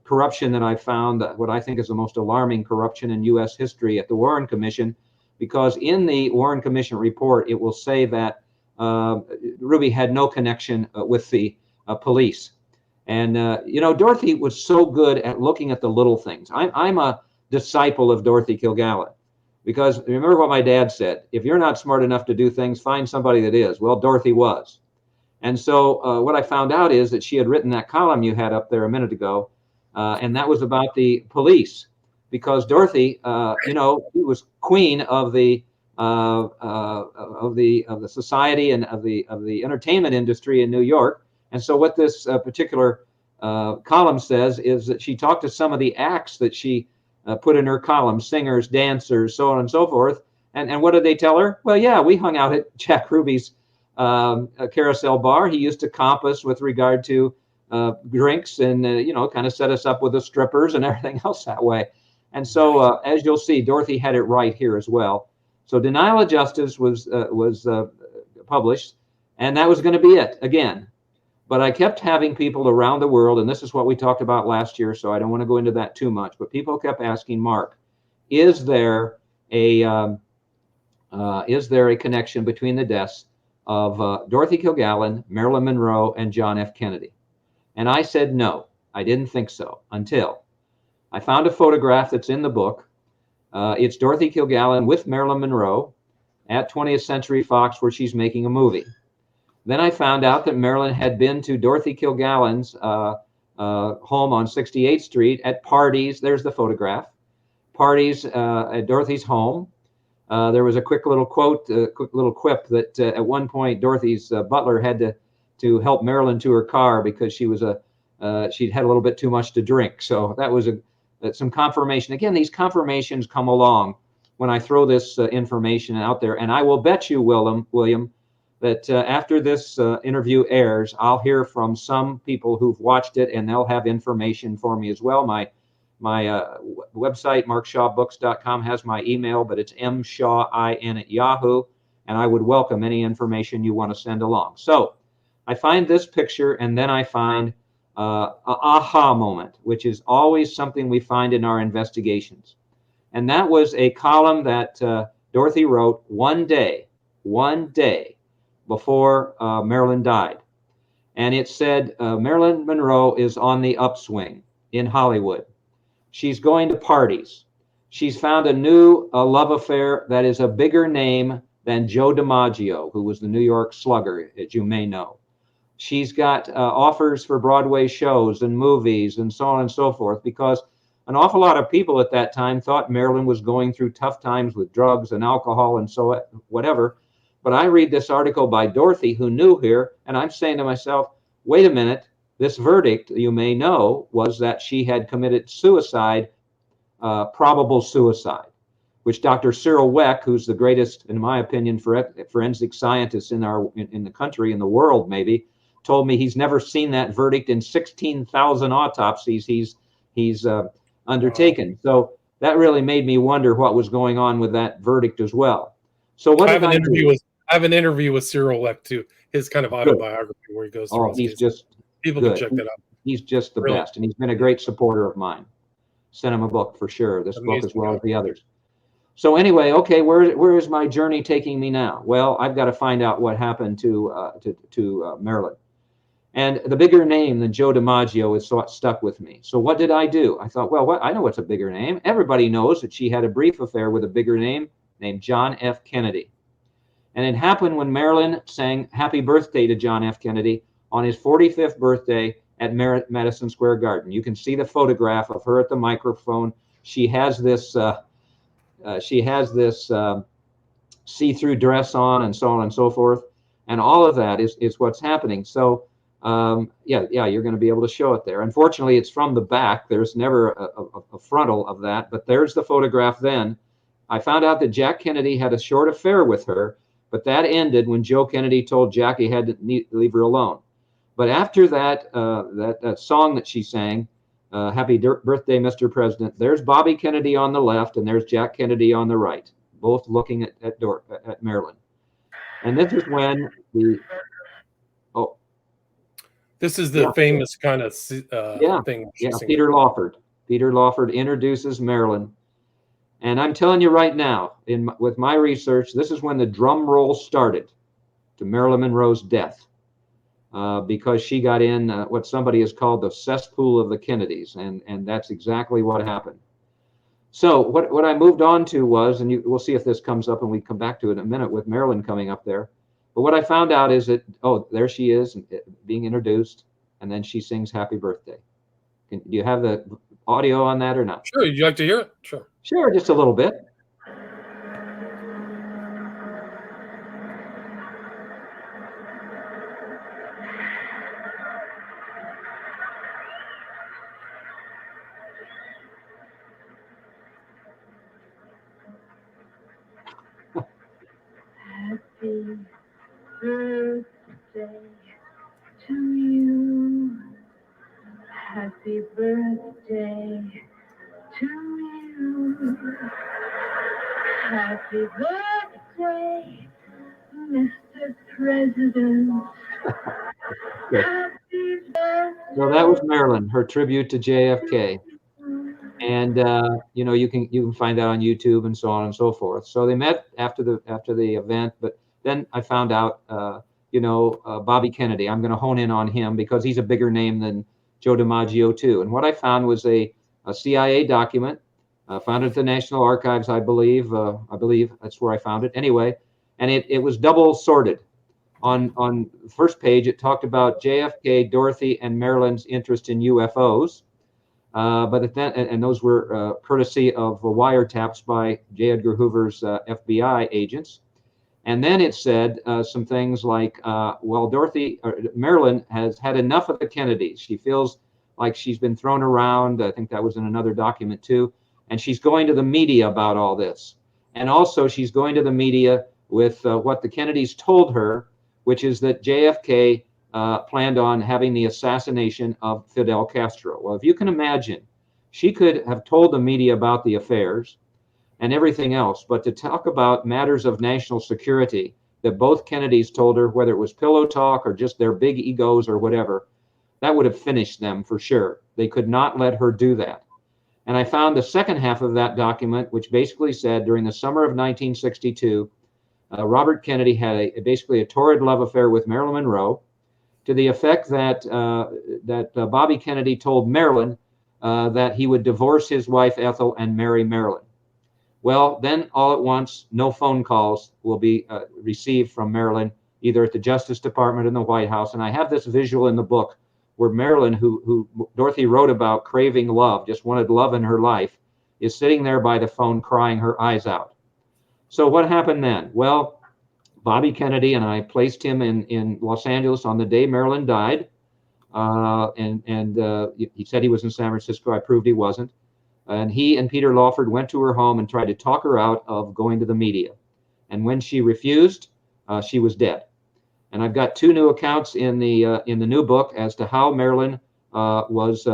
corruption that I found, what I think is the most alarming corruption in U.S. history at the Warren Commission, because in the Warren Commission report, it will say that Ruby had no connection with the police. And, Dorothy was so good at looking at the little things. I'm a disciple of Dorothy Kilgallen, because remember what my dad said, if you're not smart enough to do things, find somebody that is. Well, Dorothy was. And so what I found out is that she had written that column you had up there a minute ago, and that was about the police, because Dorothy, she was queen of the society and of the entertainment industry in New York. And so what this particular column says is that she talked to some of the acts that she put in her column, singers, dancers, so on and so forth. And what did they tell her? Well, yeah, we hung out at Jack Ruby's carousel bar. He used to comp us with regard to drinks and, kind of set us up with the strippers and everything else that way. And so, as you'll see, Dorothy had it right here as well. So Denial of Justice was published, and that was going to be it again. But I kept having people around the world, and this is what we talked about last year, so I don't want to go into that too much, but people kept asking, Mark, is there a connection between the deaths of Dorothy Kilgallen, Marilyn Monroe, and John F. Kennedy? And I said no, I didn't think so, until I found a photograph that's in the book. It's Dorothy Kilgallen with Marilyn Monroe at 20th Century Fox, where she's making a movie. Then I found out that Marilyn had been to Dorothy Kilgallen's home on 68th Street at parties. There's the photograph. Parties at Dorothy's home. There was a quick little quote, quick little quip that at one point Dorothy's butler had to help Marilyn to her car because she'd had a little bit too much to drink. So that was some confirmation. Again, these confirmations come along when I throw this information out there, and I will bet you, William, that after this interview airs, I'll hear from some people who've watched it, and they'll have information for me as well. My website, markshawbooks.com, has my email, but it's mshawin@yahoo, and I would welcome any information you want to send along. So I find this picture, and then I find an aha moment, which is always something we find in our investigations. And that was a column that Dorothy wrote one day before Marilyn died. And it said, Marilyn Monroe is on the upswing in Hollywood. She's going to parties. She's found a new love affair that is a bigger name than Joe DiMaggio, who was the New York Slugger, as you may know. She's got offers for Broadway shows and movies and so on and so forth, because an awful lot of people at that time thought Marilyn was going through tough times with drugs and alcohol and so whatever. But I read this article by Dorothy, who knew her, and I'm saying to myself, wait a minute, this verdict, you may know, was that she had committed suicide, probable suicide, which Dr. Cyril Weck, who's the greatest, in my opinion, forensic scientist in the country, in the world maybe, told me he's never seen that verdict in 16,000 autopsies he's undertaken. So that really made me wonder what was going on with that verdict as well. So what did I do? I have an interview with Cyril Weck too, his kind of autobiography where he goes through. He's just people good. Can check that out. He's just the best, and he's been a great supporter of mine. Sent him a book for sure. This book as well as the others. So anyway, okay, where is my journey taking me now? Well, I've got to find out what happened to Marilyn. And the bigger name than Joe DiMaggio is stuck with me. So what did I do? I thought, well, I know what's a bigger name. Everybody knows that she had a brief affair with a bigger name named John F. Kennedy. And it happened when Marilyn sang Happy Birthday to John F. Kennedy on his 45th birthday at Madison Square Garden. You can see the photograph of her at the microphone. She has this see-through dress on, and so on and so forth. And all of that is what's happening. So yeah, you're going to be able to show it there. Unfortunately, it's from the back. There's never a frontal of that, but there's the photograph then. I found out that Jack Kennedy had a short affair with her, but that ended when Joe Kennedy told Jack he had to leave her alone. But after that, that song that she sang, Happy Birthday, Mr. President, there's Bobby Kennedy on the left, and there's Jack Kennedy on the right, both looking at Marilyn. And this is when this is the famous kind of thing. Peter Lawford. Peter Lawford introduces Marilyn. And I'm telling you right now, with my research, this is when the drum roll started to Marilyn Monroe's death, because she got in what somebody has called the cesspool of the Kennedys, and that's exactly what happened. So what I moved on to was, and we'll see if this comes up, and we come back to it in a minute with Marilyn coming up there. But what I found out is that, there she is being introduced, and then she sings Happy Birthday. Do you have the audio on that or not? Sure. Would you like to hear it? Sure. Sure, just a little bit. Happy birthday to you. Happy birthday to you. Happy birthday, Mr. President. Happy birthday. So that was Marilyn, her tribute to JFK. And you can find that on YouTube and so on and so forth. So they met after the event, but then I found out Bobby Kennedy. I'm going to hone in on him because he's a bigger name than Joe DiMaggio too. And what I found was a CIA document found at the National Archives, I believe. I believe that's where I found it. Anyway, and it was double sorted. On the first page, it talked about JFK, Dorothy, and Marilyn's interest in UFOs. But those were courtesy of wiretaps by J. Edgar Hoover's FBI agents. And then it said some things like, Marilyn has had enough of the Kennedys. She feels like she's been thrown around. I think that was in another document too. And she's going to the media about all this. And also she's going to the media with what the Kennedys told her, which is that JFK planned on having the assassination of Fidel Castro. Well, if you can imagine, she could have told the media about the affairs and everything else, but to talk about matters of national security that both Kennedys told her, whether it was pillow talk or just their big egos or whatever, that would have finished them for sure. They could not let her do that. And I found the second half of that document, which basically said during the summer of 1962, Robert Kennedy had basically a torrid love affair with Marilyn Monroe, to the effect that Bobby Kennedy told Marilyn that he would divorce his wife Ethel and marry Marilyn. Well, then all at once, no phone calls will be received from Marilyn, either at the Justice Department or in the White House. And I have this visual in the book where Marilyn, who Dorothy wrote about craving love, just wanted love in her life, is sitting there by the phone crying her eyes out. So what happened then? Well, Bobby Kennedy and I placed him in Los Angeles on the day Marilyn died. He said he was in San Francisco. I proved he wasn't. And he and Peter Lawford went to her home and tried to talk her out of going to the media. And when she refused, she was dead. And I've got two new accounts in the new book as to how Marilyn was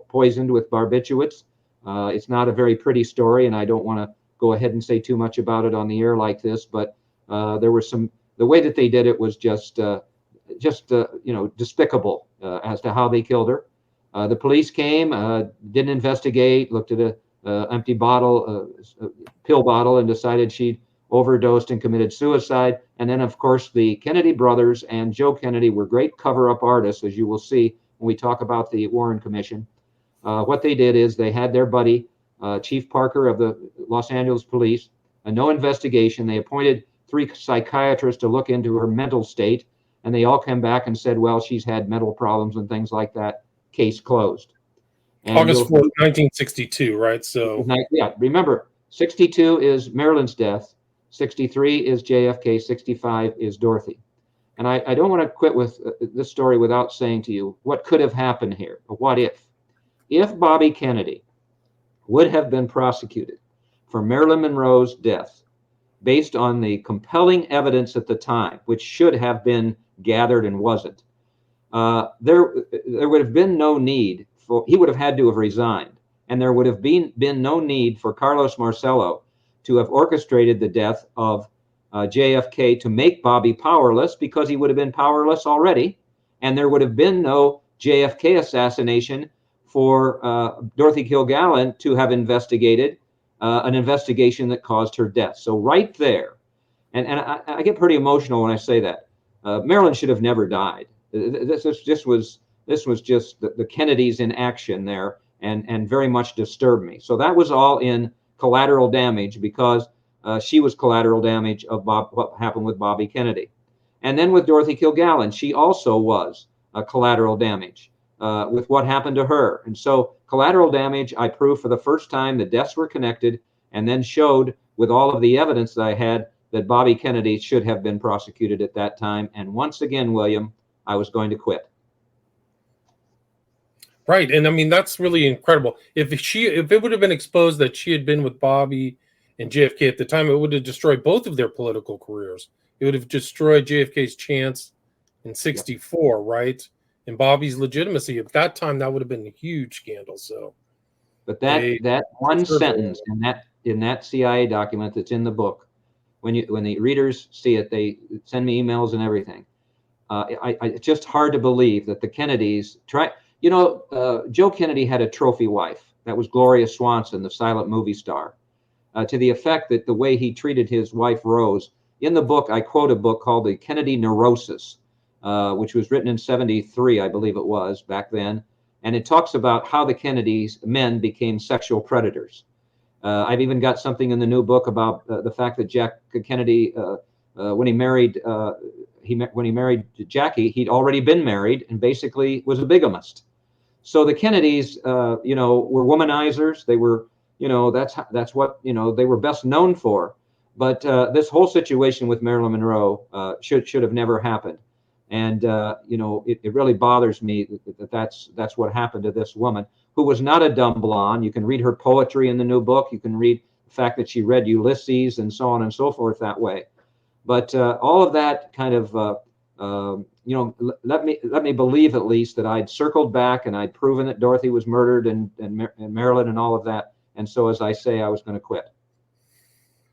poisoned with barbiturates. It's not a very pretty story, and I don't want to go ahead and say too much about it on the air like this, but there were the way that they did it was just despicable as to how they killed her. The police came, didn't investigate, looked at a empty bottle, pill bottle, and decided she'd overdosed and committed suicide. And then, of course, the Kennedy brothers and Joe Kennedy were great cover-up artists, as you will see when we talk about the Warren Commission. What they did is they had their buddy, Chief Parker of the Los Angeles Police, no investigation. They appointed 3 psychiatrists to look into her mental state, and they all came back and said, well, she's had mental problems and things like that. Case closed. And August 4th, 1962, right? So yeah, remember, 62 is Marilyn's death, 63 is JFK, 65 is Dorothy. And I don't want to quit with this story without saying to you what could have happened here. What if? If Bobby Kennedy would have been prosecuted for Marilyn Monroe's death based on the compelling evidence at the time, which should have been gathered and wasn't, there would have been no need for, he would have had to have resigned, and there would have been no need for Carlos Marcello to have orchestrated the death of JFK to make Bobby powerless, because he would have been powerless already, and there would have been no JFK assassination for Dorothy Kilgallen to have investigated an investigation that caused her death. So right there, and I get pretty emotional when I say that, Marilyn should have never died. This was just the Kennedys in action there, and very much disturbed me. So that was all in collateral damage, because she was collateral damage of what happened with Bobby Kennedy. And then with Dorothy Kilgallen, she also was collateral damage with what happened to her. And so collateral damage, I proved for the first time the deaths were connected, and then showed with all of the evidence that I had that Bobby Kennedy should have been prosecuted at that time. And once again, William, I was going to quit. right, and I mean that's really incredible. If it would have been exposed that she had been with Bobby and JFK at the time, it would have destroyed both of their political careers. It would have destroyed JFK's chance in '64, right? And Bobby's legitimacy at that time. That would have been a huge scandal. So, but that one sentence in that CIA document that's in the book, when the readers see it, they send me emails and everything. It's just hard to believe that the Kennedys try. You know, Joe Kennedy had a trophy wife. That was Gloria Swanson, the silent movie star, to the effect that the way he treated his wife, Rose, in the book, I quote a book called The Kennedy Neurosis, which was written in '73, I believe it was, back then. And it talks about how the Kennedys, men, became sexual predators. I've even got something in the new book about the fact that Jack Kennedy, when he married Jackie, he'd already been married and basically was a bigamist. So the Kennedys, were womanizers. They were, that's what they were best known for. But this whole situation with Marilyn Monroe should have never happened. And it really bothers me that's what happened to this woman, who was not a dumb blonde. You can read her poetry in the new book. You can read the fact that she read Ulysses and so on and so forth that way. But all of that kind of, let me believe at least that I'd circled back and I'd proven that Dorothy was murdered and Marilyn and all of that. And so, as I say, I was going to quit.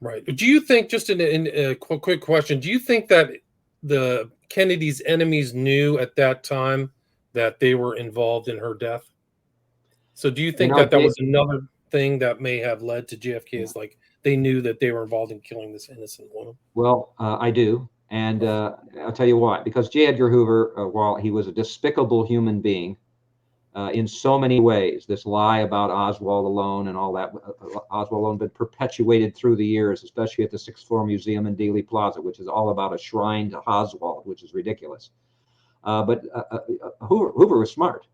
Right. Do you think, just in a quick question, do you think that the Kennedy's enemies knew at that time that they were involved in her death? So do you think that was another thing that may have led to JFK, is like they knew that they were involved in killing this innocent woman? Well, I do. And I'll tell you why. Because J. Edgar Hoover, while he was a despicable human being in so many ways, this lie about Oswald alone and all that, Oswald alone been perpetuated through the years, especially at the Sixth Floor Museum in Dealey Plaza, which is all about a shrine to Oswald, which is ridiculous. But Hoover was smart.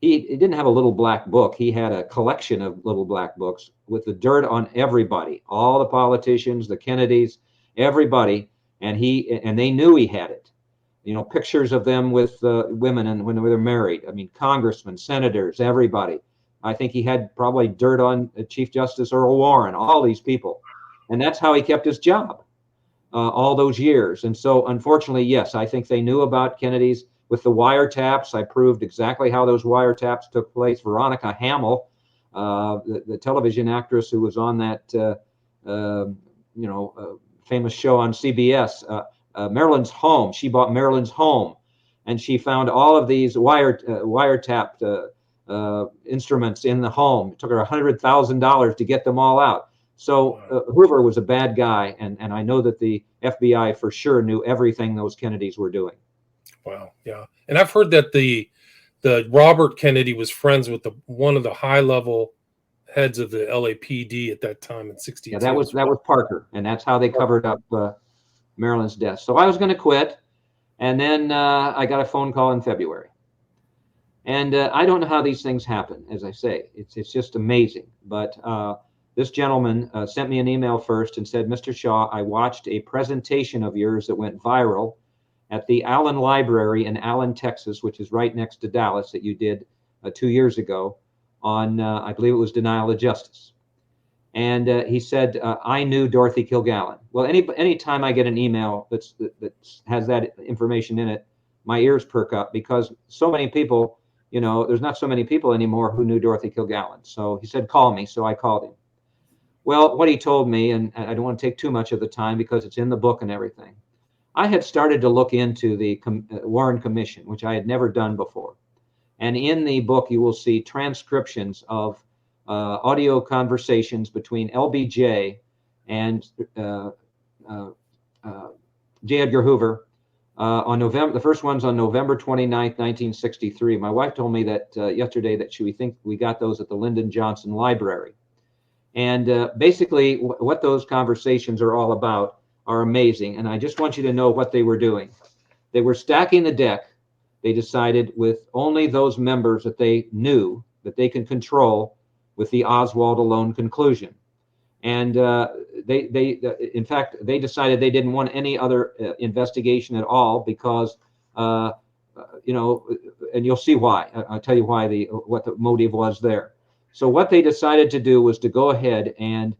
He didn't have a little black book. He had a collection of little black books with the dirt on everybody, all the politicians, the Kennedys, everybody, and they knew he had it. Pictures of them with women and when they were married. I mean, congressmen, senators, everybody. I think he had probably dirt on Chief Justice Earl Warren, all these people, and that's how he kept his job all those years. And so, unfortunately, yes, I think they knew about Kennedy's. With the wiretaps, I proved exactly how those wiretaps took place. Veronica Hamill, the television actress who was on that, famous show on CBS, Marilyn's home. She bought Marilyn's home, and she found all of these wiretapped instruments in the home. It took her $100,000 to get them all out. So Hoover was a bad guy, and I know that the FBI for sure knew everything those Kennedys were doing. Wow, yeah, and I've heard that the Robert Kennedy was friends with one of the high level heads of the LAPD at that time in '62. Yeah, that was Parker, and that's how they covered up Marilyn's death. So I was going to quit. And then I got a phone call in February. And I don't know how these things happen, as I say. It's just amazing. But this gentleman sent me an email first and said, Mr. Shaw, I watched a presentation of yours that went viral at the Allen Library in Allen, Texas, which is right next to Dallas, that you did 2 years ago on, I believe it was denial of justice. And he said, I knew Dorothy Kilgallen. Well, any time I get an email that has that information in it, my ears perk up, because so many people, there's not so many people anymore who knew Dorothy Kilgallen. So he said, call me. So I called him. Well, what he told me, and I don't want to take too much of the time because it's in the book and everything, I had started to look into the Warren Commission, which I had never done before. And in the book, you will see transcriptions of audio conversations between LBJ and J. Edgar Hoover on November. The first one's on November 29th, 1963. My wife told me that yesterday that we think we got those at the Lyndon Johnson Library. And basically, what those conversations are all about are amazing. And I just want you to know what they were doing. They were stacking the deck. They decided with only those members that they knew that they can control with the Oswald alone conclusion. And in fact, they decided they didn't want any other investigation at all because, and you'll see why. I'll tell you why what the motive was there. So what they decided to do was to go ahead and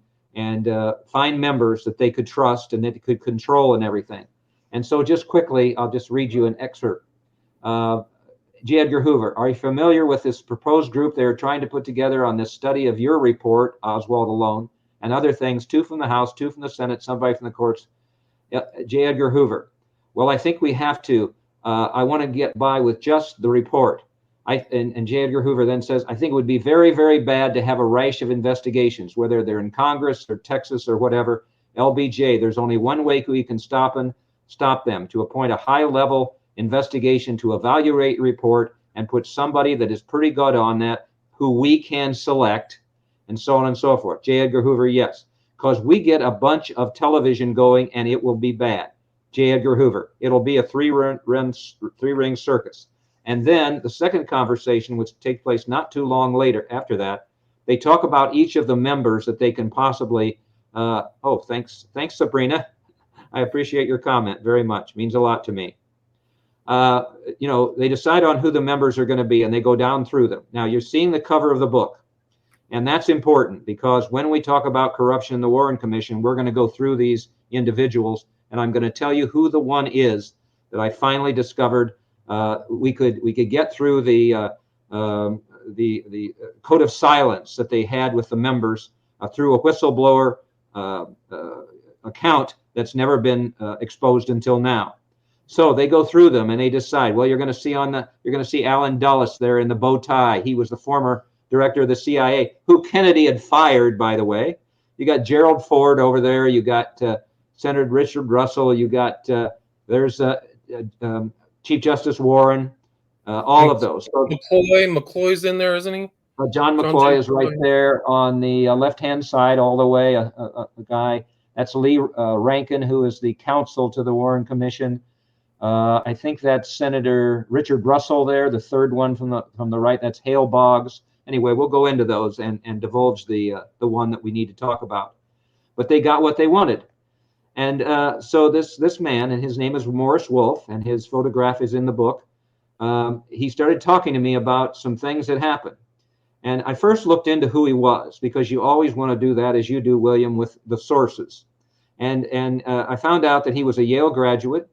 find members that they could trust and that they could control and everything. And so just quickly, I'll just read you an excerpt. J. Edgar Hoover, are you familiar with this proposed group they are trying to put together on this study of your report, Oswald alone, and other things, 2 from the House, 2 from the Senate, somebody from the courts? J. Edgar Hoover, well, I think we have to. I want to get by with just the report. And J. Edgar Hoover then says, I think it would be very, very bad to have a rash of investigations, whether they're in Congress or Texas or whatever. LBJ, there's only one way we can stop them, to appoint a high-level investigation to evaluate report and put somebody that is pretty good on that, who we can select, and so on and so forth. J. Edgar Hoover, yes, because we get a bunch of television going and it will be bad. J. Edgar Hoover, it'll be a three-ring circus. And then the second conversation, which takes place not too long later after that, they talk about each of the members that they can possibly, thanks, Sabrina. I appreciate your comment very much. Means a lot to me. They decide on who the members are going to be, and they go down through them. Now, you're seeing the cover of the book, and that's important because when we talk about corruption in the Warren Commission, we're going to go through these individuals, and I'm going to tell you who the one is that I finally discovered. We could get through the code of silence that they had with the members through a whistleblower account that's never been exposed until now. So they go through them and they decide, well, you're going to see Alan Dulles there in the bow tie. He was the former director of the CIA, who Kennedy had fired, by the way. You got Gerald Ford over there. You got Senator Richard Russell. You got there's Chief Justice Warren. All of those. So, McCloy's in there, isn't he? John McCloy is right there on the left-hand side all the way. A guy. That's Lee Rankin, who is the counsel to the Warren Commission. I think that's Senator Richard Russell there, the third one from the right. That's Hale Boggs. Anyway, we'll go into those and divulge the one that we need to talk about. But they got what they wanted. And so this man, and his name is Morris Wolf, and his photograph is in the book. He started talking to me about some things that happened. And I first looked into who he was, because you always want to do that, as you do, William, with the sources. And I found out that he was a Yale graduate.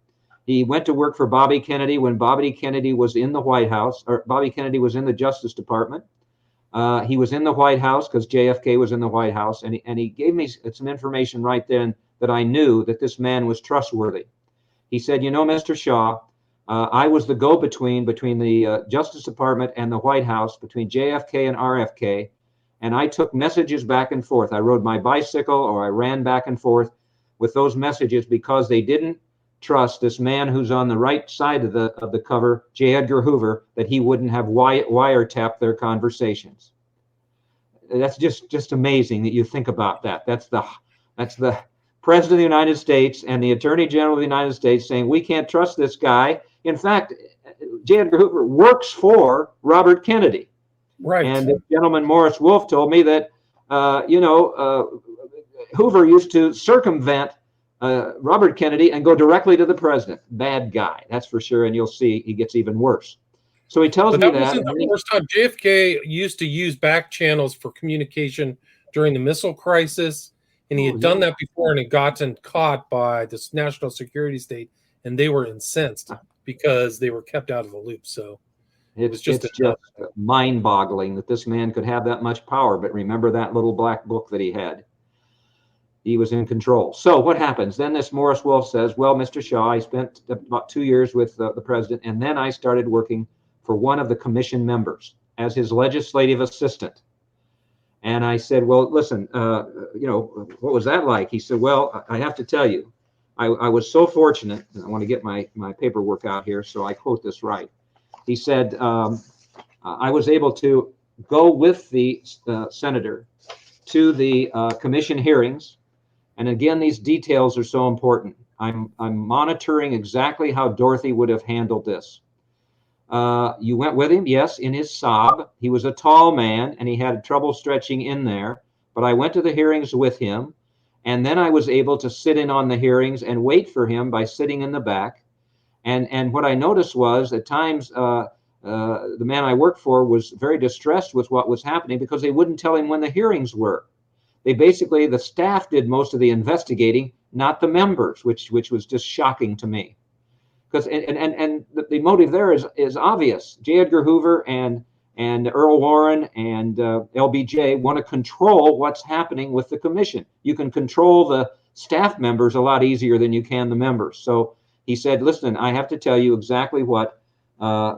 He went to work for Bobby Kennedy when Bobby Kennedy was in the White House, or Bobby Kennedy was in the Justice Department. He was in the White House because JFK was in the White House. And he gave me some information right then that I knew that this man was trustworthy. He said, Mr. Shaw, I was the go-between between the Justice Department and the White House, between JFK and RFK, and I took messages back and forth. I rode my bicycle or I ran back and forth with those messages because they didn't trust this man who's on the right side of the cover, J. Edgar Hoover, that he wouldn't have wiretapped their conversations. That's just amazing that you think about that. That's the President of the United States and the Attorney General of the United States saying, we can't trust this guy. In fact, J. Edgar Hoover works for Robert Kennedy. Right. And this gentleman, Morris Wolf, told me that, Hoover used to circumvent Robert Kennedy and go directly to the president. Bad guy, that's for sure. And you'll see he gets even worse. So he tells me that. Wasn't the first time. JFK used to use back channels for communication during the missile crisis. And he had done that before and had gotten caught by the national security state. And they were incensed because they were kept out of the loop. So it's just mind-boggling that this man could have that much power. But remember that little black book that he had. He was in control. So what happens? Then this Morris Wolf says, well, Mr. Shaw, I spent about 2 years with the president, and then I started working for one of the commission members as his legislative assistant. And I said, well, listen, what was that like? He said, well, I have to tell you, I was so fortunate. I want to get my paperwork out here so I quote this right. He said, I was able to go with the senator to the commission hearings. And again, these details are so important. I'm monitoring exactly how Dorothy would have handled this. You went with him? Yes, in his Saab. He was a tall man and he had trouble stretching in there. But I went to the hearings with him. And then I was able to sit in on the hearings and wait for him by sitting in the back. And what I noticed was at times the man I worked for was very distressed with what was happening because they wouldn't tell him when the hearings were. The staff did most of the investigating, not the members, which was just shocking to me. Because and the motive there is obvious. J. Edgar Hoover and Earl Warren and LBJ want to control what's happening with the commission. You can control the staff members a lot easier than you can the members. So he said, listen, I have to tell you exactly what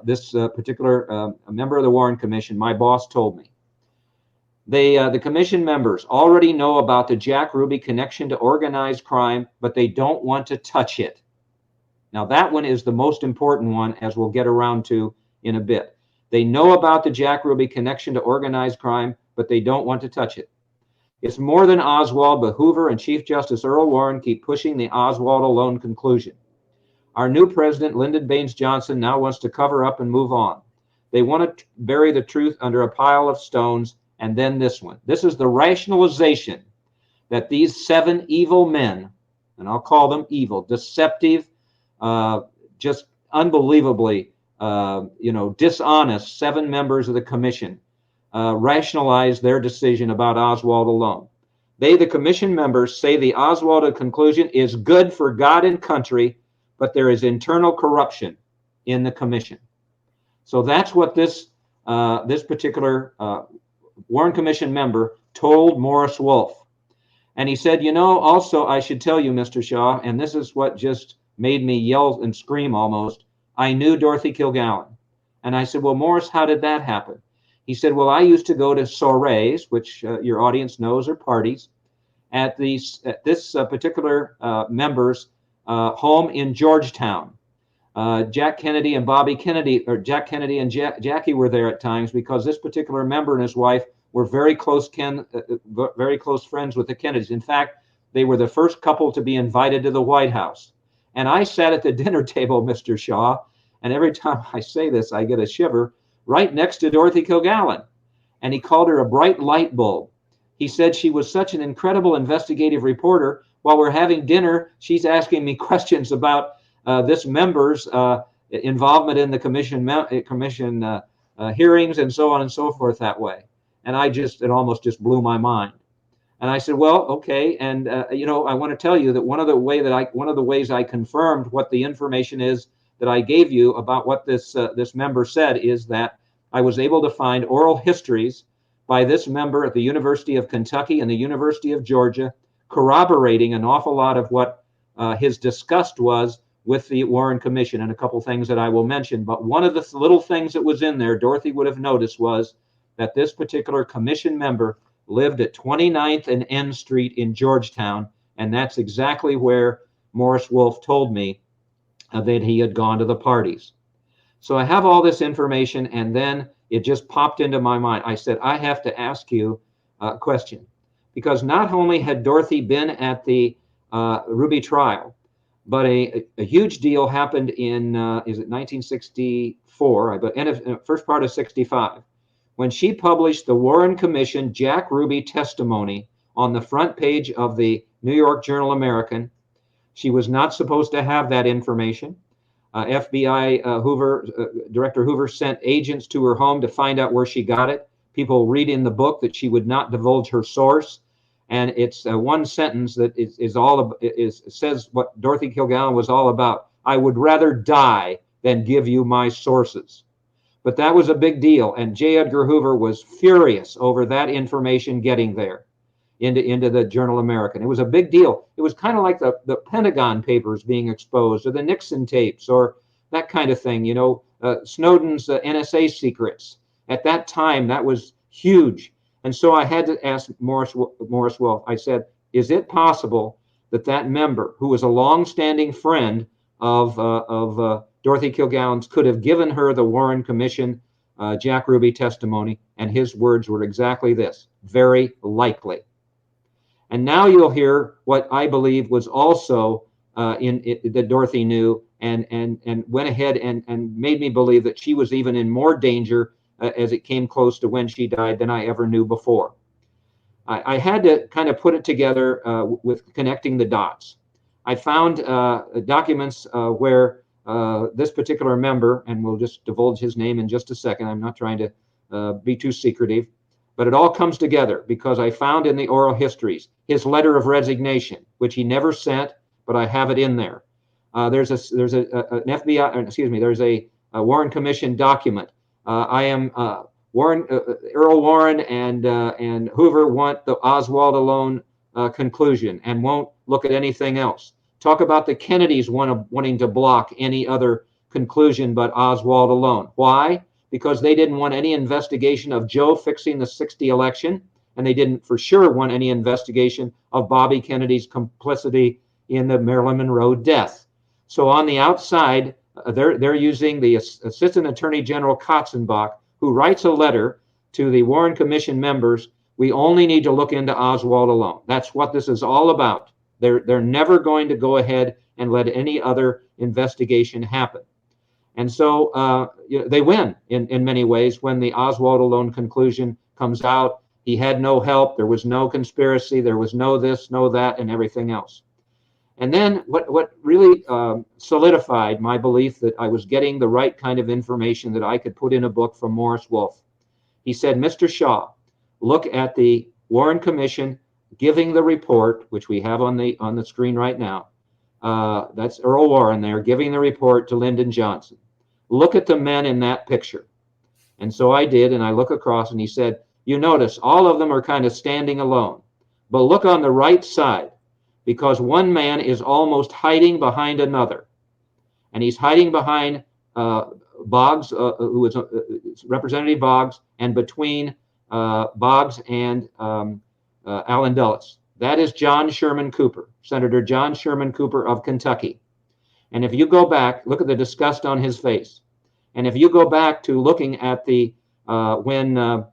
this particular member of the Warren Commission, my boss, told me. The commission members already know about the Jack Ruby connection to organized crime, but they don't want to touch it. Now, that one is the most important one, as we'll get around to in a bit. They know about the Jack Ruby connection to organized crime, but they don't want to touch it. It's more than Oswald, but Hoover and Chief Justice Earl Warren keep pushing the Oswald alone conclusion. Our new president, Lyndon Baines Johnson, now wants to cover up and move on. They want to bury the truth under a pile of stones. And then this one. This is the rationalization that these 7 evil men, and I'll call them evil, deceptive, just unbelievably, dishonest 7 members of the commission rationalized their decision about Oswald alone. They, the commission members, say the Oswald conclusion is good for God and country, but there is internal corruption in the commission. So that's what this particular Warren Commission member told Morris Wolf. And he said, also I should tell you, Mr. Shaw, and this is what just made me yell and scream almost, I knew Dorothy Kilgallen. And I said, well, Morris, how did that happen? He said, well, I used to go to soirees, which your audience knows are parties, at this particular member's home in Georgetown. Jack Kennedy and Bobby Kennedy, or Jack Kennedy and Jackie were there at times because this particular member and his wife were very close friends with the Kennedys. In fact, they were the first couple to be invited to the White House. And I sat at the dinner table, Mr. Shaw, and every time I say this, I get a shiver, right next to Dorothy Kilgallen. And he called her a bright light bulb. He said she was such an incredible investigative reporter. While we're having dinner, she's asking me questions about this member's involvement in the commission hearings and so on and so forth that way. And it almost just blew my mind. And I said, well, okay. And, I want to tell you that one of the ways I confirmed what the information is that I gave you about what this member said is that I was able to find oral histories by this member at the University of Kentucky and the University of Georgia, corroborating an awful lot of what his disgust was with the Warren Commission and a couple things that I will mention. But one of the little things that was in there, Dorothy would have noticed, was that this particular commission member lived at 29th and N Street in Georgetown, and that's exactly where Morris Wolf told me that he had gone to the parties. So I have all this information, and then it just popped into my mind. I said, I have to ask you a question, because not only had Dorothy been at the Ruby trial. But a huge deal happened in, is it 1964, but first part of 65, when she published the Warren Commission Jack Ruby testimony on the front page of the New York Journal American. She was not supposed to have that information. FBI Director Hoover sent agents to her home to find out where she got it. People read in the book that she would not divulge her source. And it's one sentence that says what Dorothy Kilgallen was all about. I would rather die than give you my sources. But that was a big deal. And J. Edgar Hoover was furious over that information getting there into the Journal American. It was a big deal. It was kind of like the Pentagon Papers being exposed, or the Nixon tapes, or that kind of thing. Snowden's NSA secrets. At that time, that was huge. And so I had to ask Morris Wolf. I said, is it possible that that member, who was a long-standing friend of Dorothy Kilgallen's, could have given her the Warren Commission Jack Ruby testimony? And his words were exactly this: very likely. And now you'll hear what I believe was also that Dorothy knew and went ahead and made me believe that she was even in more danger as it came close to when she died than I ever knew before. I had to kind of put it together with connecting the dots. I found documents where this particular member, and we'll just divulge his name in just a second. I'm not trying to be too secretive, but it all comes together because I found in the oral histories his letter of resignation, which he never sent, but I have it in there. There's an FBI, excuse me, there's a Warren Commission document. Earl Warren and Hoover want the Oswald alone conclusion and won't look at anything else. Talk about the Kennedys wanting to block any other conclusion but Oswald alone. Why? Because they didn't want any investigation of Joe fixing the '60 election, and they didn't for sure want any investigation of Bobby Kennedy's complicity in the Marilyn Monroe death. So on the outside, they're using the Assistant Attorney General Katzenbach, who writes a letter to the Warren Commission members. We only need to look into Oswald alone. That's what this is all about. They're never going to go ahead and let any other investigation happen. And so they win in many ways when the Oswald alone conclusion comes out. He had no help. There was no conspiracy. There was no this, no that, and everything else. And then what really solidified my belief that I was getting the right kind of information that I could put in a book from Morris Wolf. He said, Mr. Shaw, look at the Warren Commission giving the report, which we have on the screen right now. That's Earl Warren there giving the report to Lyndon Johnson. Look at the men in that picture. And so I did, and I look across, and he said, you notice all of them are kind of standing alone. But look on the right side, because one man is almost hiding behind another. And he's hiding behind Boggs, who is Representative Boggs, and between Boggs and Allen Dulles. That is John Sherman Cooper, Senator John Sherman Cooper of Kentucky. And if you go back, look at the disgust on his face. And if you go back to looking at the when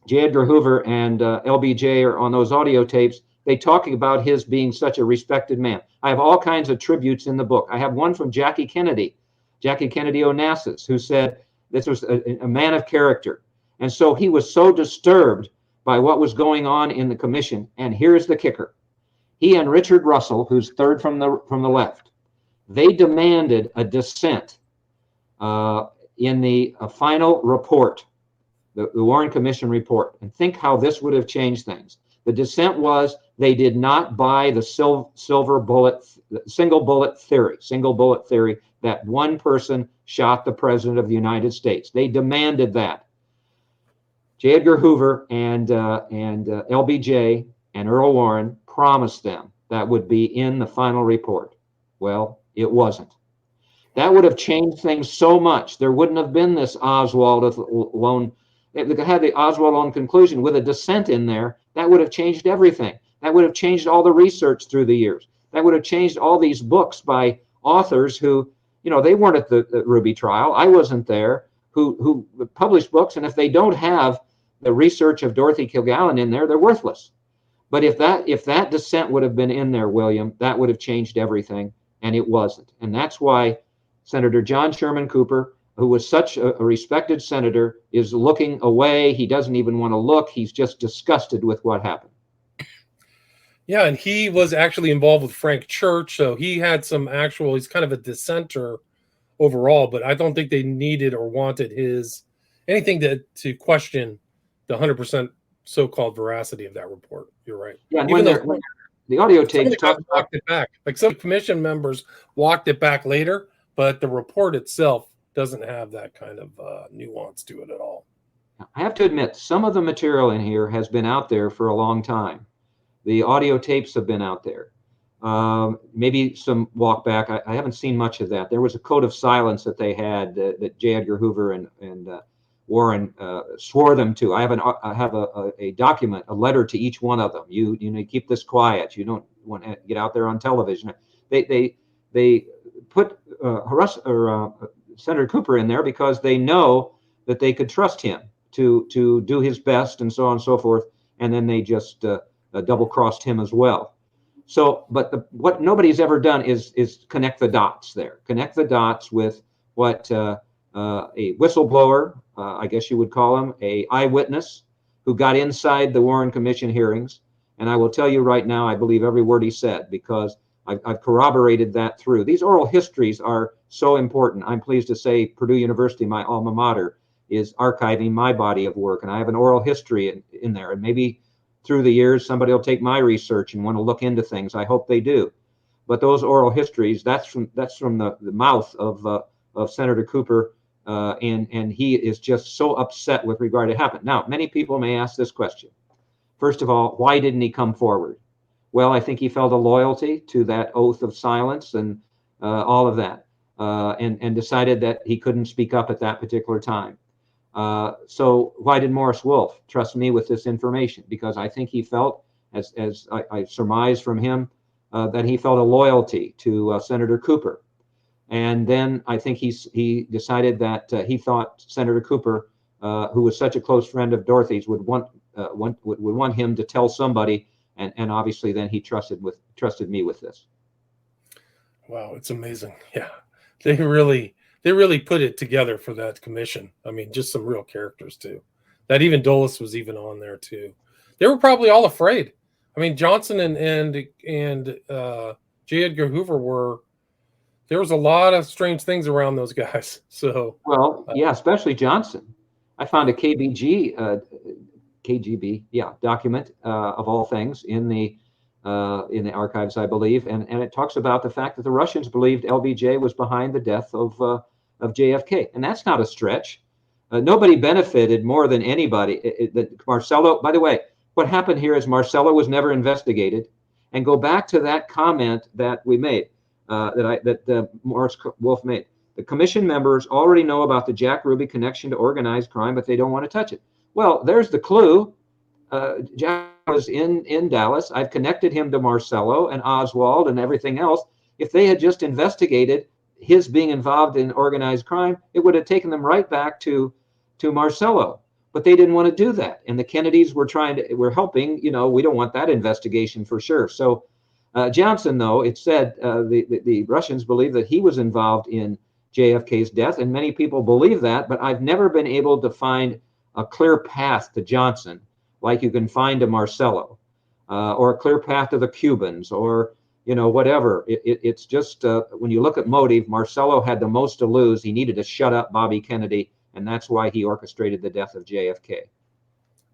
J. Edgar Hoover and LBJ are on those audio tapes, they talk about his being such a respected man. I have all kinds of tributes in the book. I have one from Jackie Kennedy Onassis, who said this was a man of character. And so he was so disturbed by what was going on in the commission. And here's the kicker. He and Richard Russell, who's third from the left, they demanded a dissent in the final report, the Warren Commission report. And think how this would have changed things. The dissent was they did not buy the single bullet theory that one person shot the president of the United States. They demanded that. J. Edgar Hoover and LBJ and Earl Warren promised them that would be in the final report. Well, it wasn't. That would have changed things so much. There wouldn't have been this Oswald alone. They had the Oswald alone conclusion with a dissent in there. That would have changed everything. That would have changed all the research through the years. That would have changed all these books by authors who, they weren't at the Ruby trial. I wasn't there, who published books. And if they don't have the research of Dorothy Kilgallen in there, they're worthless. But if that dissent would have been in there, William, that would have changed everything, and it wasn't. And that's why Senator John Sherman Cooper, who was such a respected senator, is looking away. He doesn't even want to look. He's just disgusted with what happened. Yeah, and he was actually involved with Frank Church, so he had some actual, he's kind of a dissenter overall, but I don't think they needed or wanted anything to question the 100% so-called veracity of that report. You're right. Yeah, and even when the audio tapes walked it back. Like some commission members walked it back later, but the report itself doesn't have that kind of nuance to it at all. I have to admit, some of the material in here has been out there for a long time. The audio tapes have been out there. Maybe some walk back. I haven't seen much of that. There was a code of silence that they had that J. Edgar Hoover and Warren swore them to. I have a document, a letter to each one of them. You keep this quiet. You don't want to get out there on television. They put Senator Cooper in there because they know that they could trust him to do his best and so on and so forth. And then they just double-crossed him as well. So, but what nobody's ever done is connect the dots there. Connect the dots with what a whistleblower, I guess you would call him, a eyewitness who got inside the Warren Commission hearings. And I will tell you right now, I believe every word he said because I've corroborated that through. These oral histories are so important. I'm pleased to say Purdue University, my alma mater, is archiving my body of work, and I have an oral history in there. And maybe through the years, somebody will take my research and want to look into things. I hope they do. But those oral histories, that's from the mouth of Senator Cooper, and he is just so upset with regard to what happened. Now, many people may ask this question. First of all, why didn't he come forward? Well, I think he felt a loyalty to that oath of silence and all of that, and decided that he couldn't speak up at that particular time. So why did Morris Wolf trust me with this information? Because I think he felt, as I surmise from him, that he felt a loyalty to Senator Cooper. And then I think he decided that he thought Senator Cooper, who was such a close friend of Dorothy's, would want him to tell somebody, and obviously then he trusted me with this. Wow, it's amazing. Yeah, they really put it together for that commission. I mean, just some real characters too. That even Dulles was even on there too. They were probably all afraid. I mean, Johnson and J. Edgar Hoover there was a lot of strange things around those guys. So yeah, especially Johnson. I found a KGB document of all things in the archives, I believe, and it talks about the fact that the Russians believed LBJ was behind the death of JFK, and that's not a stretch. Nobody benefited more than anybody. Marcello, by the way, what happened here is Marcello was never investigated. And go back to that comment that we made, that Morris Wolf made. The commission members already know about the Jack Ruby connection to organized crime, but they don't want to touch it. Well, there's the clue. Jack was in Dallas. I've connected him to Marcello and Oswald and everything else. If they had just investigated his being involved in organized crime, it would have taken them right back to Marcello. But they didn't want to do that. And the Kennedys were helping, we don't want that investigation for sure. So Johnson, though, it said the Russians believe that he was involved in JFK's death, and many people believe that, but I've never been able to find a clear path to Johnson like you can find to Marcello, or a clear path to the Cubans, or whatever. It's just when you look at motive, Marcello had the most to lose. He needed to shut up Bobby Kennedy, and that's why he orchestrated the death of JFK.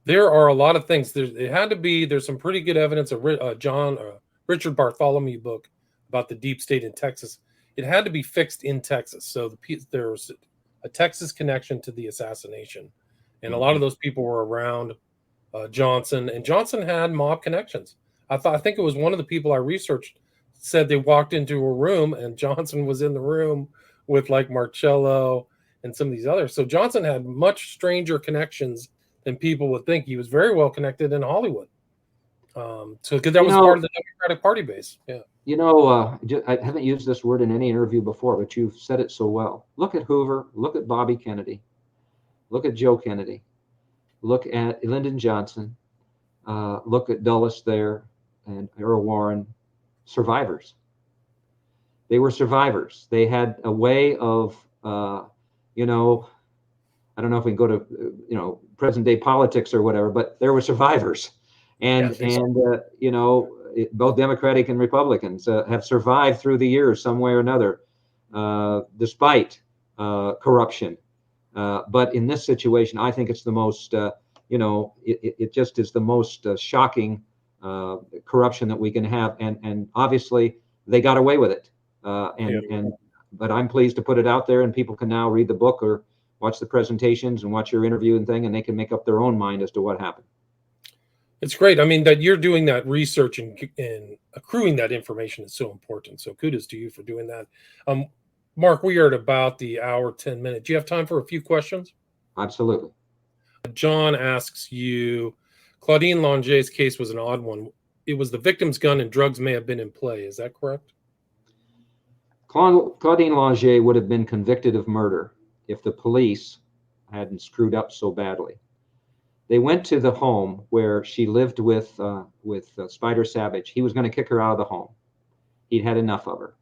There are a lot of things. There's some pretty good evidence of Richard Bartholomew book about the deep state in Texas. It had to be fixed in Texas. So there's a Texas connection to the assassination. And a lot of those people were around Johnson, and Johnson had mob connections. I think it was one of the people I researched said they walked into a room and Johnson was in the room with like Marcello and some of these others. So Johnson had much stranger connections than people would think. He was very well connected in Hollywood. Because that was part of the Democratic Party base. Yeah. I haven't used this word in any interview before, but you've said it so well. Look at Hoover. Look at Bobby Kennedy. Look at Joe Kennedy. Look at Lyndon Johnson. look at Dulles there and Earl Warren, survivors. They were survivors. They had a way of, you know, I don't know if we can go to, present day politics or whatever, but there were survivors. And, you know, both Democratic and Republicans have survived through the years some way or another, despite corruption. But in this situation, I think it's the most, it just is the most shocking corruption that we can have. And obviously they got away with it. But I'm pleased to put it out there, and people can now read the book or watch the presentations and watch your interview and thing, and they can make up their own mind as to what happened. It's great. I mean, that you're doing that research and accruing that information is so important. So kudos to you for doing that. Mark, we are at about the hour, 10 minutes. Do you have time for a few questions? Absolutely. John asks you, Claudine Langier's case was an odd one. It was the victim's gun and drugs may have been in play. Is that correct? Claudine Langier would have been convicted of murder if the police hadn't screwed up so badly. They went to the home where she lived with Spider Savage. He was going to kick her out of the home. He'd had enough of her.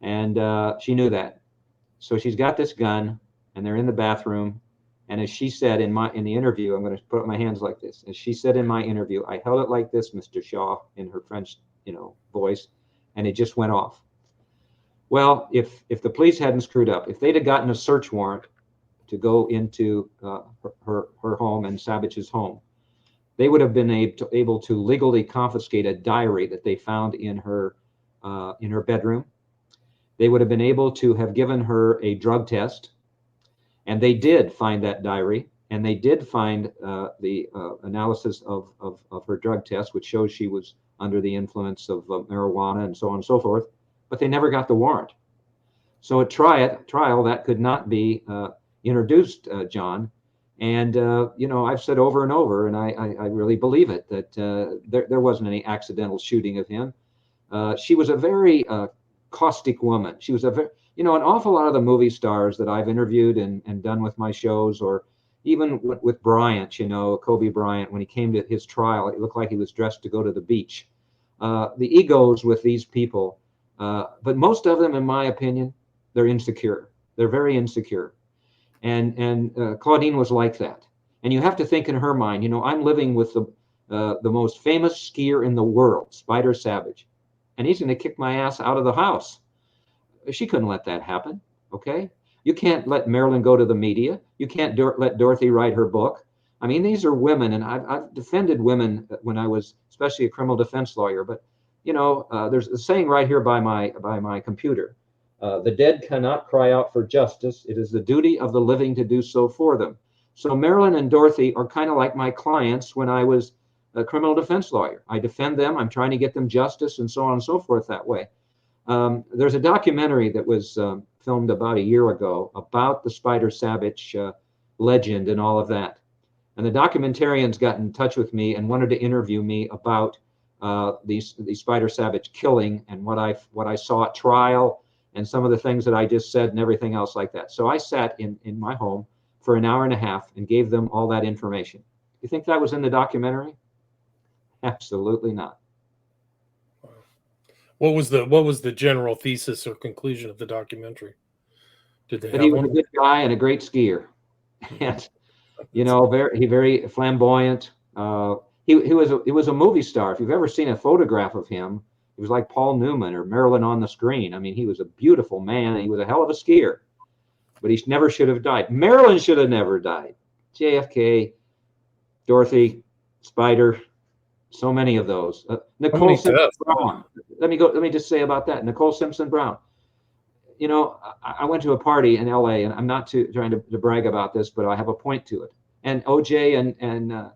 And she knew that. So she's got this gun, and they're in the bathroom. And as she said in the interview, I'm going to put up my hands like this. As she said in my interview, I held it like this, Mr. Shaw, in her French, voice, and it just went off. Well, if the police hadn't screwed up, if they'd have gotten a search warrant to go into her home and Savage's home, they would have been able to legally confiscate a diary that they found in her bedroom. They would have been able to have given her a drug test, and they did find that diary, and they did find the analysis of her drug test, which shows she was under the influence of marijuana and so on and so forth, but they never got the warrant. So at trial, that could not be introduced, John. And, I've said over and over, and I really believe it, that there wasn't any accidental shooting of him. She was a very caustic woman. She was an awful lot of the movie stars that I've interviewed and done with my shows, or even with Bryant, Kobe Bryant, when he came to his trial, it looked like he was dressed to go to the beach. The egos with these people, but most of them, in my opinion, they're insecure. They're very insecure. And Claudine was like that. And you have to think in her mind, I'm living with the most famous skier in the world, Spider Savage, and he's going to kick my ass out of the house. She couldn't let that happen, okay? You can't let Marilyn go to the media. You can't let Dorothy write her book. I mean, these are women, and I've defended women when I was especially a criminal defense lawyer. But, there's a saying right here by my computer. The dead cannot cry out for justice. It is the duty of the living to do so for them. So Marilyn and Dorothy are kind of like my clients when I was a criminal defense lawyer. I defend them. I'm trying to get them justice and so on and so forth that way. There's a documentary that was filmed about a year ago about the Spider Savage legend and all of that. And the documentarians got in touch with me and wanted to interview me about the Spider Savage killing and what I saw at trial and some of the things that I just said and everything else like that. So I sat in my home for an hour and a half and gave them all that information. You think that was in the documentary? Absolutely not. What was the general thesis or conclusion of the documentary? Did they have he was one? a good guy and a great skier, and very flamboyant. He was a movie star. If you've ever seen a photograph of him, he was like Paul Newman or Marilyn on the screen. I mean, he was a beautiful man, and he was a hell of a skier. But he never should have died. Marilyn should have never died. JFK, Dorothy, Spider. So many of those. Nicole Simpson Brown. Let me just say about that. Nicole Simpson Brown. I went to a party in LA, and I'm not trying to brag about this, but I have a point to it. And OJ and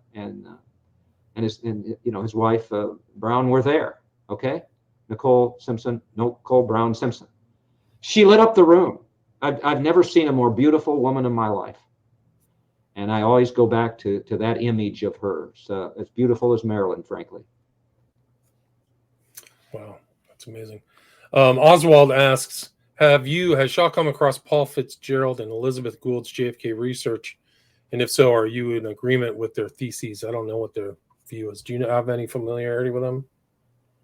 his wife Brown were there. Okay, Nicole Brown Simpson. She lit up the room. I've never seen a more beautiful woman in my life. And I always go back to that image of her. So as beautiful as Marilyn, frankly. Wow, that's amazing. Oswald asks, has Shaw come across Paul Fitzgerald and Elizabeth Gould's JFK research? And if so, are you in agreement with their theses? I don't know what their view is. Do you have any familiarity with him?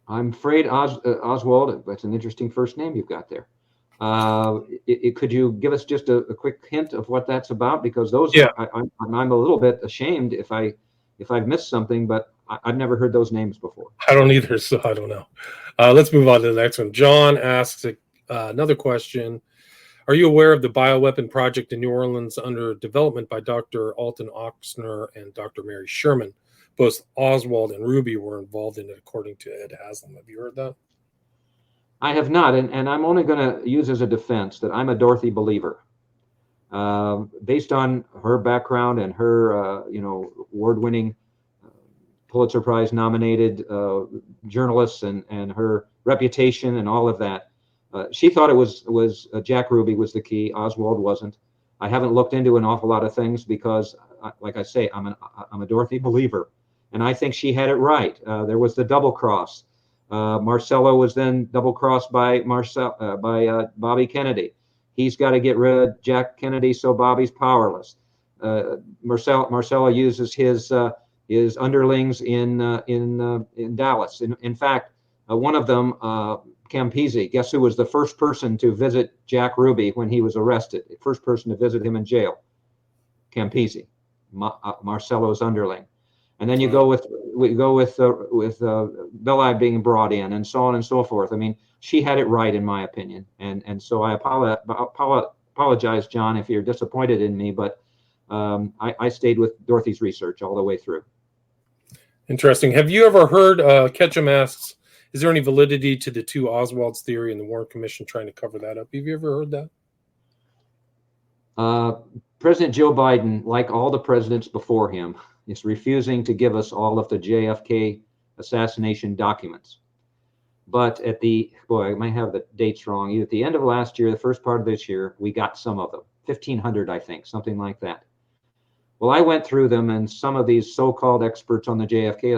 I'm afraid Oswald, that's an interesting first name you've got there. Could you give us just a quick hint of what that's about? Because those, Yeah. I'm a little bit ashamed if I've missed something, but I've never heard those names before. I don't either, so I don't know. Let's move on to the next one. John asks another question. Are you aware of the bioweapon project in New Orleans under development by Dr. Alton Oxner and Dr. Mary Sherman? Both Oswald and Ruby were involved in it, according to Ed Haslam. Have you heard that? I have not, and I'm only going to use as a defense that I'm a Dorothy believer. Based on her background and her, award-winning, Pulitzer Prize nominated journalists and her reputation and all of that, she thought it was Jack Ruby was the key. Oswald wasn't. I haven't looked into an awful lot of things because, like I say, I'm a Dorothy believer, and I think she had it right. There was the double cross. Marcello was then double crossed by Bobby Kennedy. He's got to get rid of Jack Kennedy, so Bobby's powerless. Marcello uses his underlings in Dallas. In fact, one of them, Campisi, guess who was the first person to visit Jack Ruby when he was arrested? The first person to visit him in jail, Campisi, Marcello's underling. And then you go with Belli being brought in, and so on and so forth. I mean, she had it right, in my opinion. And so I apologize, John, if you're disappointed in me, but I stayed with Dorothy's research all the way through. Interesting. Have you ever heard, Ketchum asks, is there any validity to the two Oswald's theory and the Warren Commission trying to cover that up? Have you ever heard that? President Joe Biden, like all the presidents before him, is refusing to give us all of the JFK assassination documents. But I might have the dates wrong. Either at the end of last year, the first part of this year, we got some of them, 1,500, I think, something like that. Well, I went through them, and some of these so-called experts on the JFK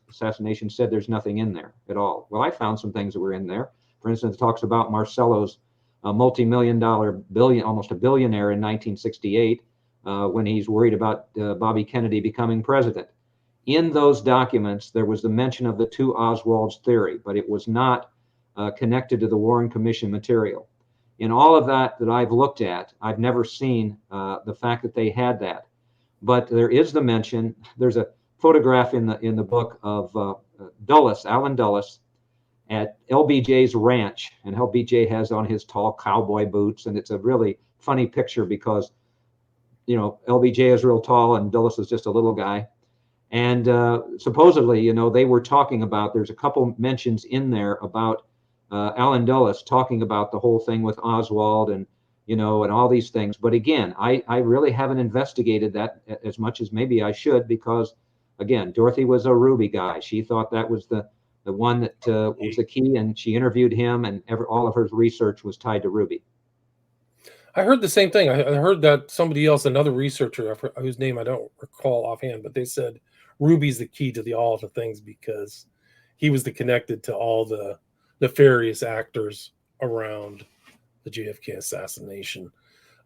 assassination said there's nothing in there at all. Well, I found some things that were in there. For instance, it talks about Marcello's multi-million-dollar almost a billionaire in 1968 when he's worried about Bobby Kennedy becoming president. In those documents, there was the mention of the two Oswald's theory, but it was not connected to the Warren Commission material. In all of that I've looked at, I've never seen the fact that they had that. But there is the mention. There's a photograph in the book of Allen Dulles, at LBJ's ranch, and LBJ has on his tall cowboy boots, and it's a really funny picture because, LBJ is real tall and Dulles is just a little guy. And supposedly, they were talking about, there's a couple mentions in there about Allen Dulles talking about the whole thing with Oswald and all these things. But again, I really haven't investigated that as much as maybe I should, because again, Dorothy was a Ruby guy. She thought that was the one that was the key, and she interviewed him, and all of her research was tied to Ruby. I heard the same thing. I heard that somebody else, another researcher whose name I don't recall offhand, but they said Ruby's the key to all the things because he was connected to all the nefarious actors around the JFK assassination.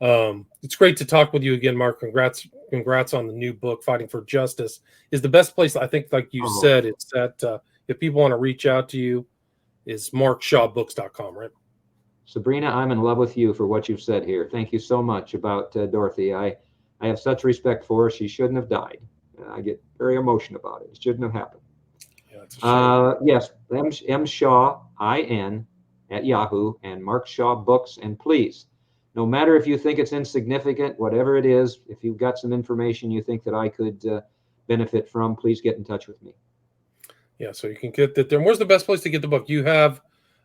It's great to talk with you again, Mark. Congrats on the new book, Fighting for Justice. Is the best place, I think, like you said, it's that if people want to reach out to you, is markshawbooks.com, right? Sabrina, I'm in love with you for what you've said here. Thank you so much about Dorothy. I have such respect for her. She shouldn't have died. I get very emotional about it. It shouldn't have happened. Yeah, it's a shame. Yes, M. Shaw, IN, at Yahoo, and Mark Shaw Books. And please, no matter if you think it's insignificant, whatever it is, if you've got some information you think that I could benefit from, please get in touch with me. Yeah, so you can get that there. And where's the best place to get the book? You have,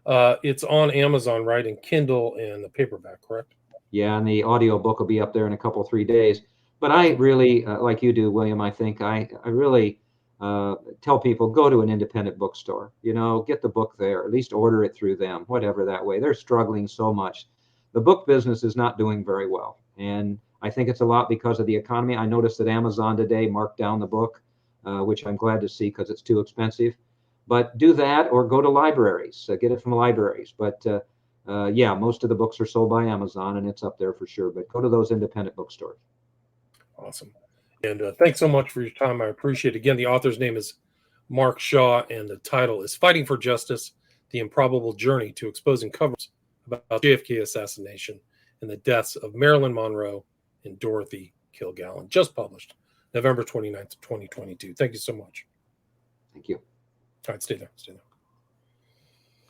it's on Amazon, right? And Kindle and the paperback, correct? Yeah, and the audio book will be up there in a couple, 3 days. But I really, like you do, William, I think I really tell people, go to an independent bookstore, get the book there, at least order it through them, whatever that way. They're struggling so much. The book business is not doing very well. And I think it's a lot because of the economy. I noticed that Amazon today marked down the book, which I'm glad to see because it's too expensive. But do that or go to libraries, get it from libraries. But yeah, most of the books are sold by Amazon and it's up there for sure. But go to those independent bookstores. Awesome. And thanks so much for your time. I appreciate it. Again, the author's name is Mark Shaw, and the title is Fighting for Justice, The Improbable Journey to Exposing Cover-ups about JFK assassination and the deaths of Marilyn Monroe and Dorothy Kilgallen. Just published November 29th, 2022. Thank you so much. Thank you. All right, stay there. Stay there.